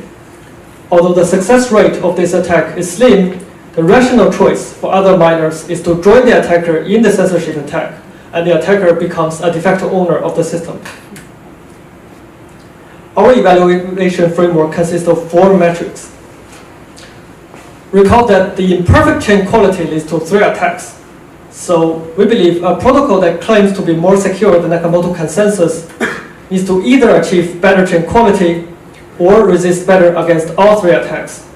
Although the success rate of this attack is slim, the rational choice for other miners is to join the attacker in the censorship attack, and the attacker becomes a de facto owner of the system. Our evaluation framework consists of 4 metrics. Recall that the imperfect chain quality leads to 3 attacks. So we believe a protocol that claims to be more secure than Nakamoto Consensus needs to either achieve better chain quality or resist better against all 3 attacks.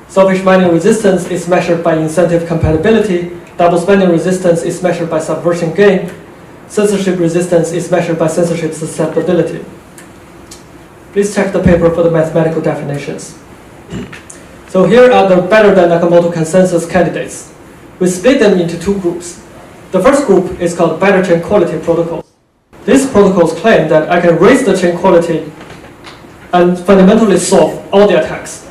Selfish mining resistance is measured by incentive compatibility, double spending resistance is measured by subversion gain, censorship resistance is measured by censorship susceptibility. Please check the paper for the mathematical definitions. So here are the better than Nakamoto Consensus candidates. We split them into 2 groups. The first group is called better chain quality protocols. These protocols claim that I can raise the chain quality and fundamentally solve all the attacks.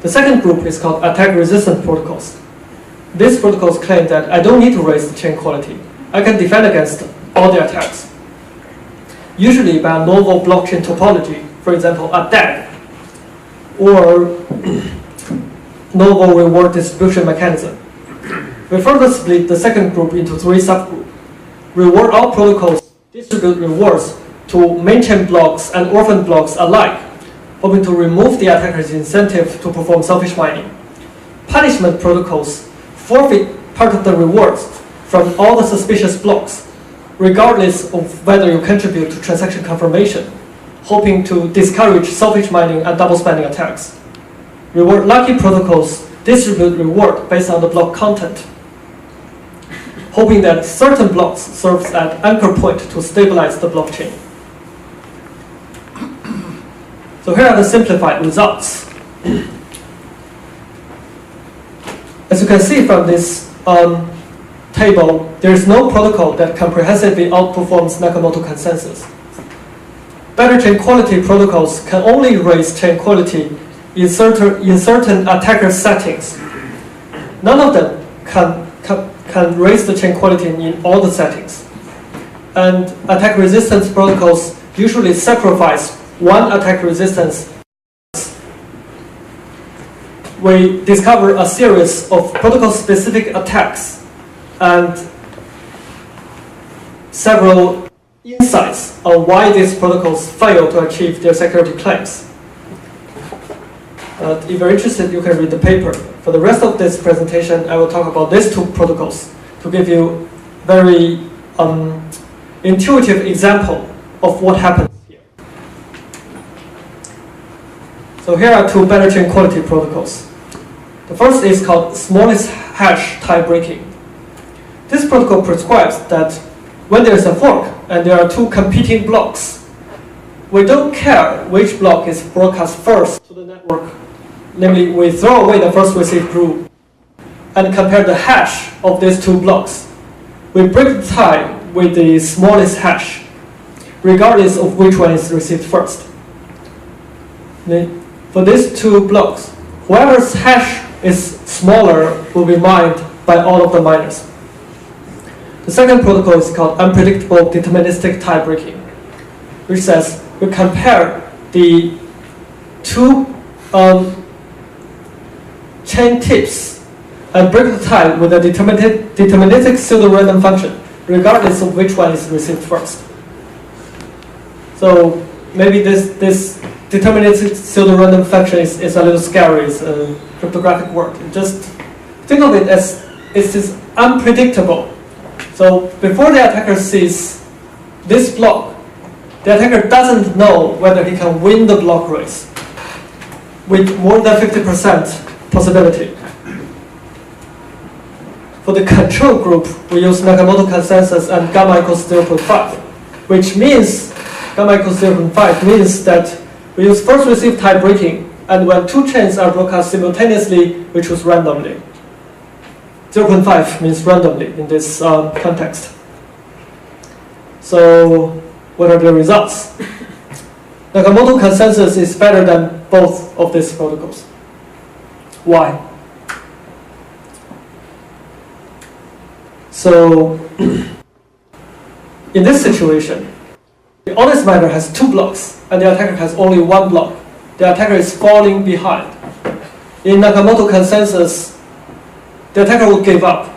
The second group is called attack-resistant protocols. These protocols claim that I don't need to raise the chain quality. I can defend against all the attacks. Usually by a novel blockchain topology, for example, a DAG, or novel reward distribution mechanism. We further split the second group into 3 subgroups. Reward all protocols distribute rewards to main chain blocks and orphan blocks alike, hoping to remove the attacker's incentive to perform selfish mining. Punishment protocols forfeit part of the rewards from all the suspicious blocks, regardless of whether you contribute to transaction confirmation, hoping to discourage selfish mining and double spending attacks. Reward lucky protocols distribute reward based on the block content, hoping that certain blocks serve as anchor point to stabilize the blockchain. So here are the simplified results. As you can see from this table, there is no protocol that comprehensively outperforms Nakamoto Consensus. Better chain quality protocols can only raise chain quality in certain attacker settings. None of them can raise the chain quality in all the settings. And attack resistance protocols usually sacrifice one attack resistance. We discover a series of protocol-specific attacks and several insights on why these protocols fail to achieve their security claims. If you're interested, you can read the paper. For the rest of this presentation, I will talk about these two protocols to give you very intuitive example of what happens here. So here are two better chain quality protocols. The first is called smallest hash tie breaking. This protocol prescribes that when there is a fork and there are two competing blocks, we don't care which block is broadcast first to the network. Namely, we throw away the first received rule and compare the hash of these two blocks. We break the tie with the smallest hash, regardless of which one is received first. For these two blocks, whoever's hash is smaller will be mined by all of the miners. The second protocol is called unpredictable deterministic tie breaking, which says we compare the two chain tips and break the tie with a deterministic pseudo-random function, regardless of which one is received first. So maybe this deterministic pseudo-random function is a little scary. It's a cryptographic word. Just think of it as it is unpredictable. So before the attacker sees this block, the attacker doesn't know whether he can win the block race with more than 50% possibility. For the control group, we use Nakamoto Consensus and gamma equals 0.5, which means gamma equals 0.5 means that we use first received tie breaking, and when two chains are broadcast simultaneously, we choose randomly. 0.5 means randomly in this context. So what are the results? Nakamoto Consensus is better than both of these protocols. Why? So in this situation, the honest miner has two blocks and the attacker has only one block. The attacker is falling behind. In Nakamoto Consensus, the attacker will give up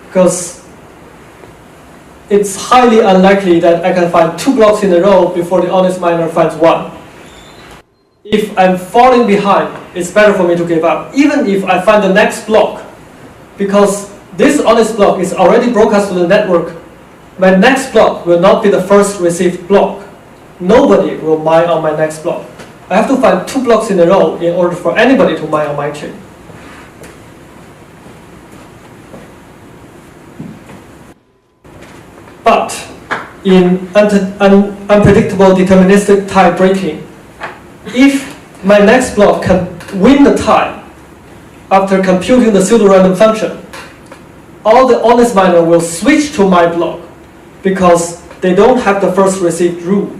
because it's highly unlikely that I can find two blocks in a row before the honest miner finds one. If I'm falling behind, it's better for me to give up, even if I find the next block, because this honest block is already broadcast to the network. My next block will not be the first received block. Nobody will mine on my next block. I have to find two blocks in a row in order for anybody to mine on my chain. But in unpredictable deterministic tie breaking, if my next block can win the tie after computing the pseudo-random function, all the honest miner will switch to my block because they don't have the first received rule.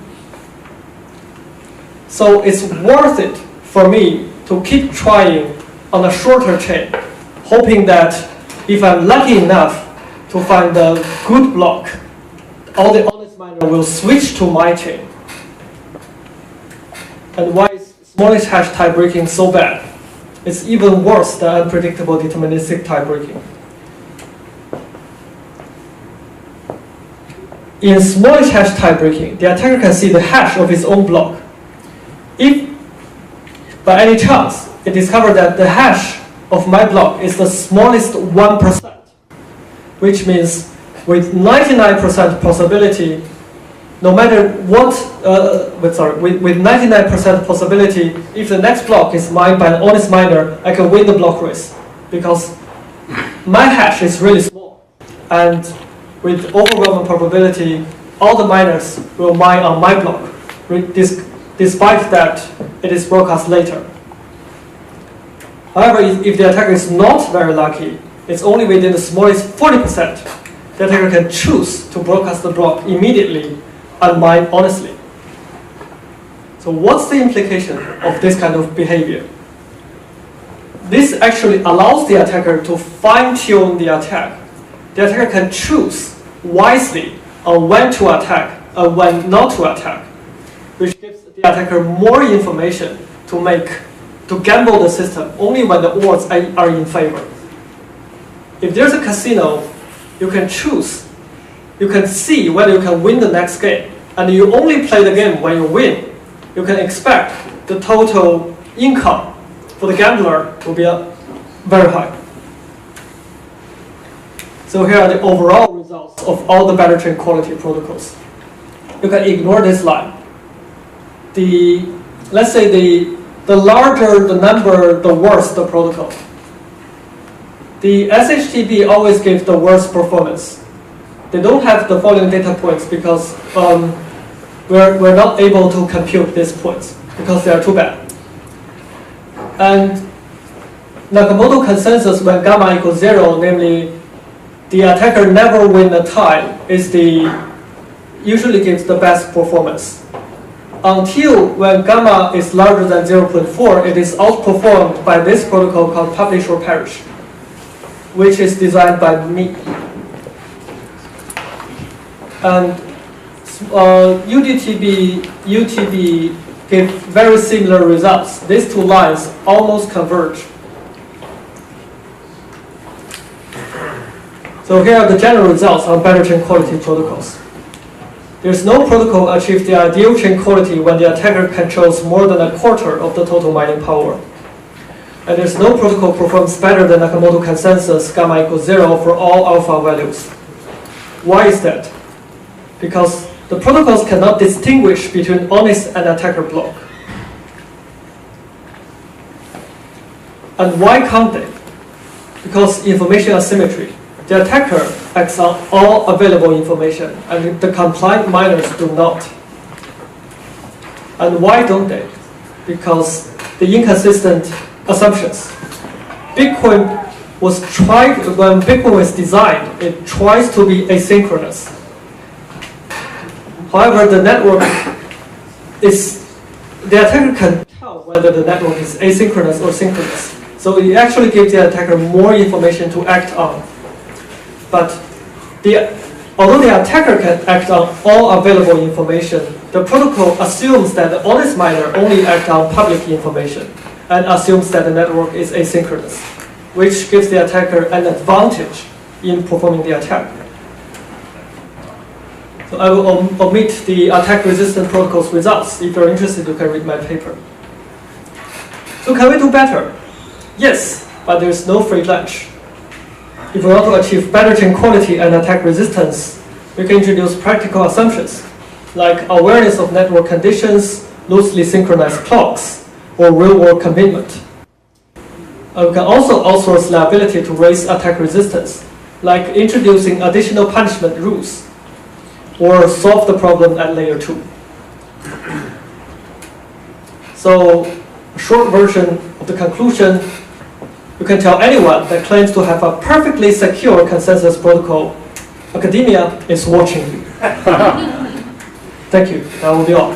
So it's worth it for me to keep trying on a shorter chain, hoping that if I'm lucky enough to find a good block, all the honest miner will switch to my chain. And why is smallest hash tie breaking so bad? It's even worse than unpredictable deterministic tie breaking. In smallest hash tie breaking, the attacker can see the hash of his own block. If by any chance it discovers that the hash of my block is the smallest 1%, which means with 99% possibility, no matter what, with 99% possibility, if the next block is mined by an honest miner, I can win the block race because my hash is really small. And with overwhelming probability, all the miners will mine on my block, despite that it is broadcast later. However, if the attacker is not very lucky, it's only within the smallest 40%, the attacker can choose to broadcast the block immediately and mine honestly. So what's the implication of this kind of behavior? This actually allows the attacker to fine-tune the attack. The attacker can choose wisely on when to attack and when not to attack, which gives the attacker more information to gamble the system only when the odds are in favor. If there's a casino, you can choose. You can see whether you can win the next game, and you only play the game when you win. You can expect the total income for the gambler will be very high. So here are the overall results of all the better chain quality protocols. You can ignore this line. Let's say the larger the number, the worse the protocol. The SHTP always gives the worst performance. They don't have the following data points because we're not able to compute these points because they are too bad. And Nakamoto Consensus when gamma equals 0, namely the attacker never win a tie, usually gives the best performance. Until when gamma is larger than 0.4, it is outperformed by this protocol called publish or perish, which is designed by me. And UTB give very similar results. These two lines almost converge. So here are the general results on better chain quality protocols. There's no protocol achieves the ideal chain quality when the attacker controls more than a quarter of the total mining power. And there's no protocol performs better than Nakamoto Consensus gamma equals 0 for all alpha values. Why is that? Because the protocols cannot distinguish between honest and attacker block. And why can't they? Because information asymmetry. The attacker acts on all available information, and the compliant miners do not. And why don't they? Because the inconsistent assumptions. When Bitcoin was designed, it tries to be asynchronous. However, the attacker can tell whether the network is asynchronous or synchronous. So it actually gives the attacker more information to act on. But although the attacker can act on all available information, the protocol assumes that the honest miner only acts on public information and assumes that the network is asynchronous, which gives the attacker an advantage in performing the attack. So I will omit the attack-resistant protocol's results. If you're interested, you can read my paper. So can we do better? Yes, but there's no free lunch. If we want to achieve better chain quality and attack resistance, we can introduce practical assumptions, like awareness of network conditions, loosely synchronized clocks, or real-world commitment. We can also outsource the ability to raise attack resistance, like introducing additional punishment rules, or solve the problem at layer 2. So, a short version of the conclusion, you can tell anyone that claims to have a perfectly secure consensus protocol, academia is watching you. Thank you. That will be all.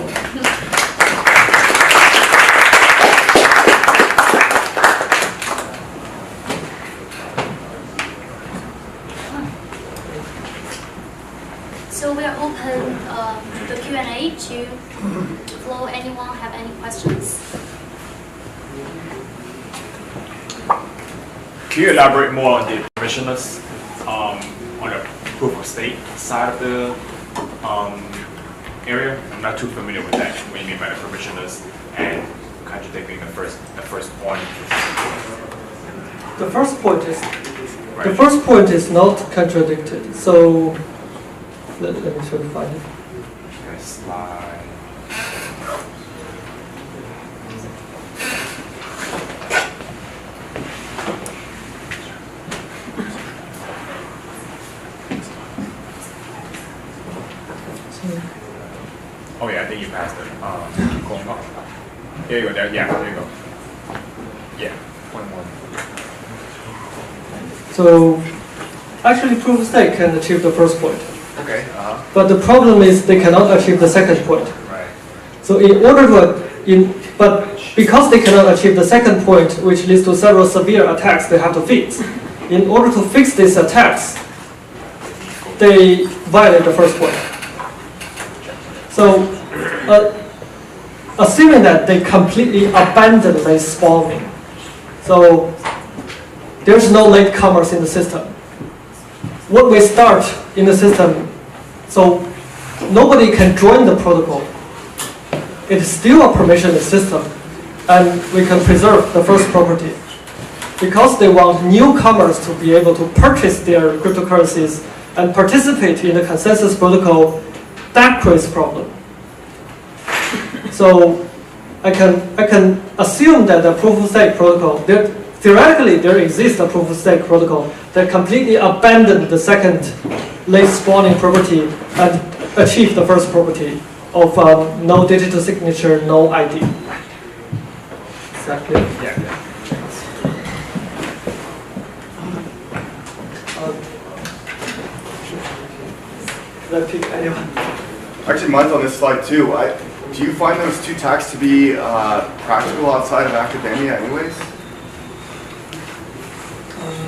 So we are open the Q&A to floor. Anyone have any questions? Can you elaborate more on the permissionless on the proof of stake side of the area? I'm not too familiar with that. What you mean by the permissionless and contradicting the first point? The first point is The first point is not contradicted. So let me try to find it. Okay, slide. Oh yeah, I think you passed it. Going up. There you go. There, yeah, there you go. Yeah, point one. So actually, proof of stake can achieve the first point. Okay. But the problem is they cannot achieve the second point. Right. So in order to, but because they cannot achieve the second point, which leads to several severe attacks they have to fix. In order to fix these attacks, they violate the first point. So, assuming that they completely abandon late spawning, so there's no latecomers in the system. When we start in the system, so nobody can join the protocol. It's still a permissionless system, and we can preserve the first property. Because they want newcomers to be able to purchase their cryptocurrencies and participate in the consensus protocol, that creates a problem. So I can assume that the proof of stake protocol, theoretically there exists a proof of stake protocol that completely abandoned the second late spawning property and achieved the first property of no digital signature, no ID. Exactly. Yeah. Did I pick anyone? Actually, mine's on this slide too. Do you find those two attacks to be practical outside of academia anyways?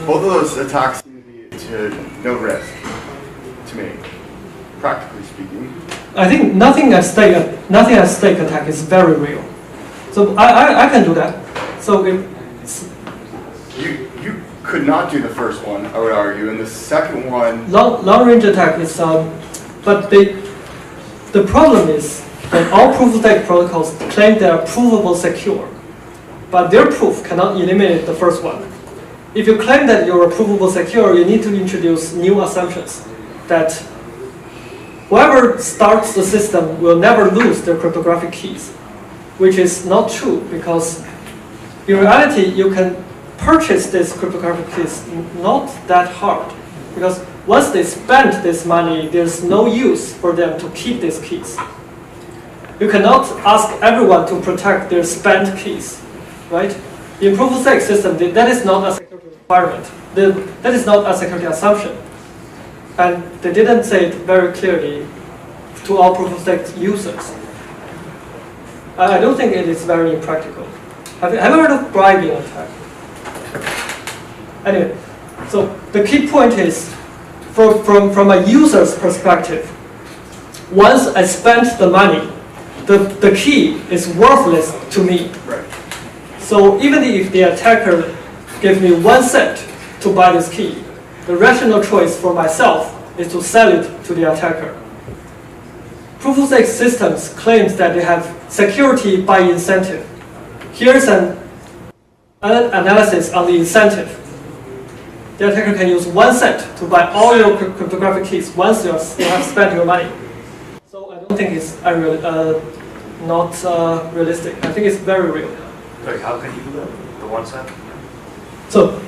Both of those attacks seem to be to no risk, to me, practically speaking. I think nothing at stake attack is very real. So I can do that. So you could not do the first one, I would argue, and the second one. Long range attack is but the problem is that all proof of stake protocols claim they are provable secure, but their proof cannot eliminate the first one. If you claim that you're provable secure, you need to introduce new assumptions that whoever starts the system will never lose their cryptographic keys, which is not true because in reality you can purchase these cryptographic keys not that hard because once they spend this money, there's no use for them to keep these keys. You cannot ask everyone to protect their spent keys, right? In proof of stake system, that is not a security requirement. That is not a security assumption. And they didn't say it very clearly to all proof of stake users. I don't think it is very impractical. Have you heard of bribing attack? Anyway, so the key point is, from a user's perspective, once I spent the money, the key is worthless to me. Right. So even if the attacker gives me 1 cent to buy this key, the rational choice for myself is to sell it to the attacker. Proof of stake systems claims that they have security by incentive. Here's an analysis on the incentive. The attacker can use 1 cent to buy all your cryptographic keys once you have spent your money. So I don't think it's not realistic. I think it's very real. Sorry, how can you do that? The 1 cent? So,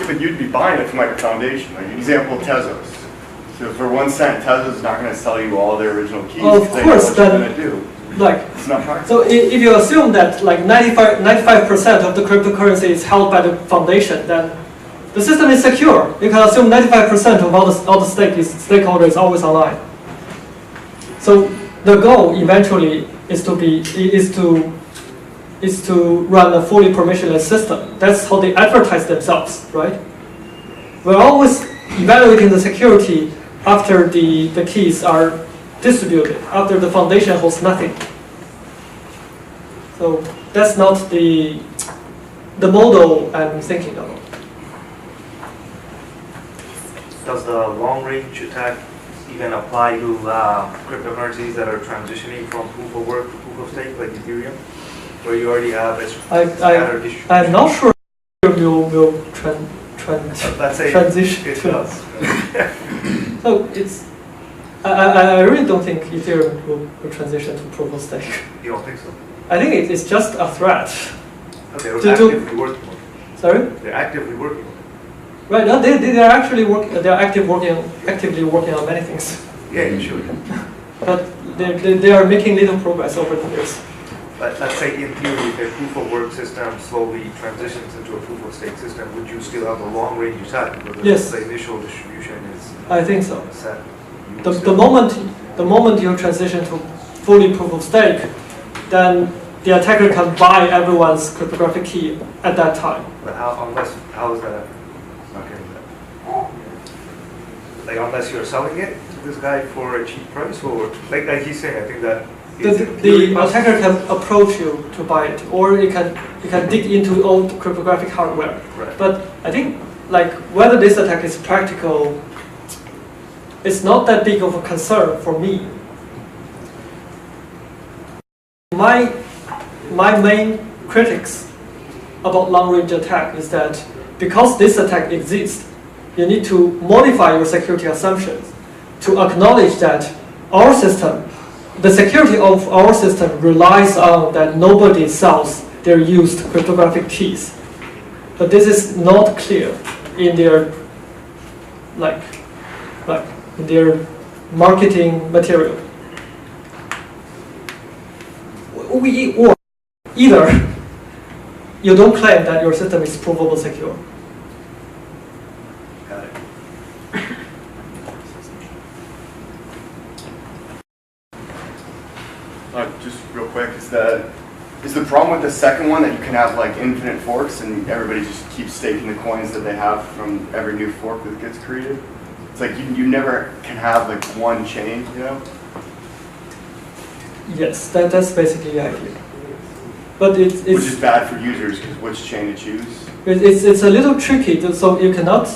Yeah, but you'd be buying it from like a foundation. Like an example, Tezos. So for 1 cent, Tezos not going to sell you all their original keys. of because course, they know what then, you're going to do. like, It's not practical. so if you assume that like 95% of the cryptocurrency is held by the foundation, then the system is secure. You can assume 95% of all the stakeholders is always online. So the goal eventually is to run a fully permissionless system. That's how they advertise themselves, right? We're always evaluating the security after the keys are distributed, after the foundation holds nothing. So that's not the model I'm thinking about. Does the long-range attack even apply to cryptocurrencies that are transitioning from proof of work to proof of stake, like Ethereum, where you already have a scattered distribution? I'm not sure if you will Let's say transition it to. does. So it's. I really don't think Ethereum will transition to proof of stake. You don't think so? I think it's just a threat. Okay, they're actively working on it. Sorry? They're actively working on it. Right, no, they are actually they're actively working on many things. Yeah, you should. But they are making little progress over the years. But let's say in theory, if a proof of work system slowly transitions into a proof of stake system, would you still have a long range attack? Because Yes. the initial distribution is I think so. set. The moment you transition to fully proof of stake, then the attacker can buy everyone's cryptographic key at that time. But how is that? Okay. Like unless you're selling it to this guy for a cheap price, or like he's saying, I think that The attacker can approach you to buy it, or it can dig into old cryptographic hardware. Right. But I think like whether this attack is practical, it's not that big of a concern for me. My main critics about long-range attack is that because this attack exists, you need to modify your security assumptions to acknowledge that our system, the security of our system relies on that nobody sells their used cryptographic keys. But this is not clear in their in their marketing material. Or either you don't claim that your system is provable secure. Got it. Just real quick, is the problem with the second one that you can have like infinite forks and everybody just keeps staking the coins that they have from every new fork that gets created? It's like you never can have like one chain, you know? Yes, that's basically the idea. But Which is bad for users because which chain to choose? It's a little tricky, so you cannot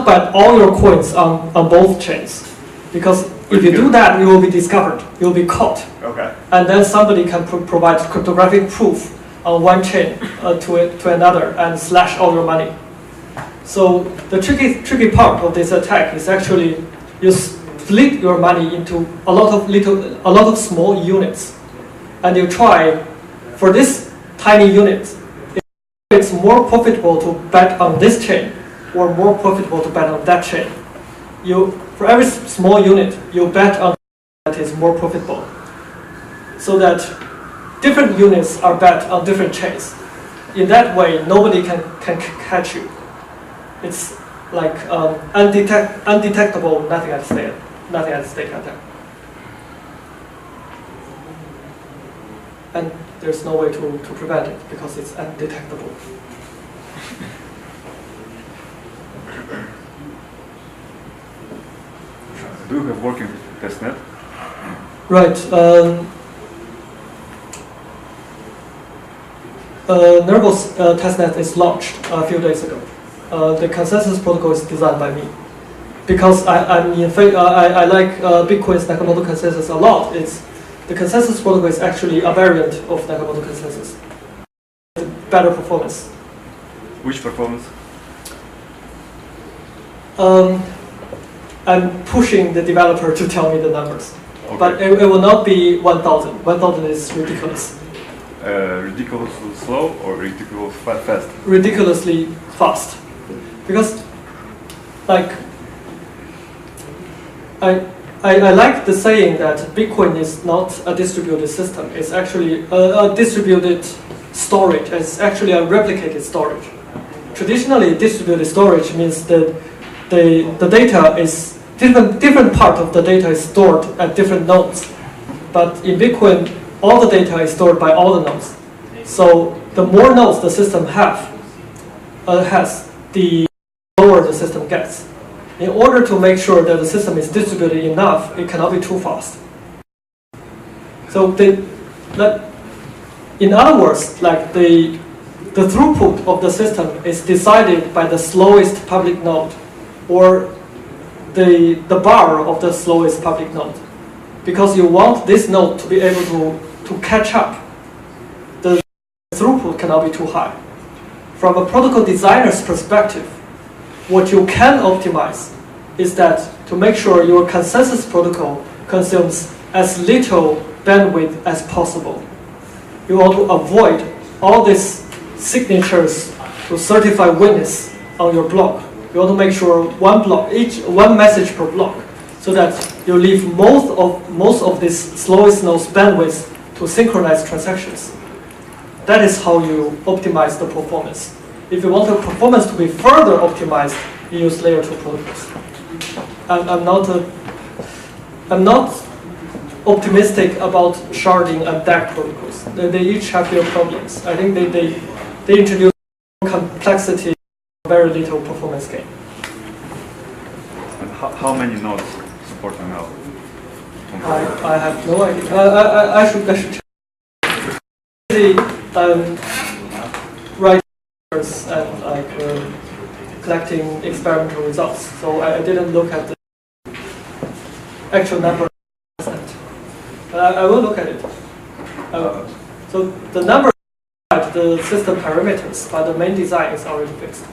bet all your coins on both chains, because if you do that, you will be discovered, you will be caught. Okay. And then somebody can provide cryptographic proof on one chain to another and slash all your money. So the tricky part of this attack is actually you split your money into a lot of small units, and you try for this tiny unit. It's more profitable to bet on this chain, or more profitable to bet on that chain. For every small unit, you bet on that is more profitable, so that different units are bet on different chains. In that way, nobody can catch you. It's like undetectable, nothing at stake attack. And there's no way to prevent it because it's undetectable. Do you have working testnet? Right. Nervo's testnet is launched a few days ago. The consensus protocol is designed by me because I like Bitcoin's Nakamoto Consensus a lot. The consensus protocol is actually a variant of Nakamoto Consensus. Better performance. Which performance? I'm pushing the developer to tell me the numbers. Okay. But it will not be 1,000. 1,000 is ridiculous. Ridiculously slow or ridiculously fast? Ridiculously fast. Because, like, I like the saying that Bitcoin is not a distributed system. It's actually a distributed storage. It's actually a replicated storage. Traditionally, distributed storage means that the data is different part of the data is stored at different nodes. But in Bitcoin, all the data is stored by all the nodes. So the more nodes the system has, the lower the system gets. In order to make sure that the system is distributed enough, it cannot be too fast. So in other words, like the throughput of the system is decided by the slowest public node, or the bar of the slowest public node, because you want this node to be able to catch up. The throughput cannot be too high. from a protocol designer's perspective, what you can optimize is that to make sure your consensus protocol consumes as little bandwidth as possible. You want to avoid all these signatures to certify witness on your block. You want to make sure one message per block, so that you leave most of this slowest node bandwidth to synchronize transactions. That is how you optimize the performance. If you want the performance to be further optimized, you use layer 2 protocols. I'm not optimistic about sharding and DAG protocols. They each have their problems. I think they introduce complexity, very little performance gain. And how many nodes support ML? I have no idea. I should check. Writing and like collecting experimental results. So I didn't look at the actual number. I will look at it. So the number, the system parameters, but the main design is already fixed.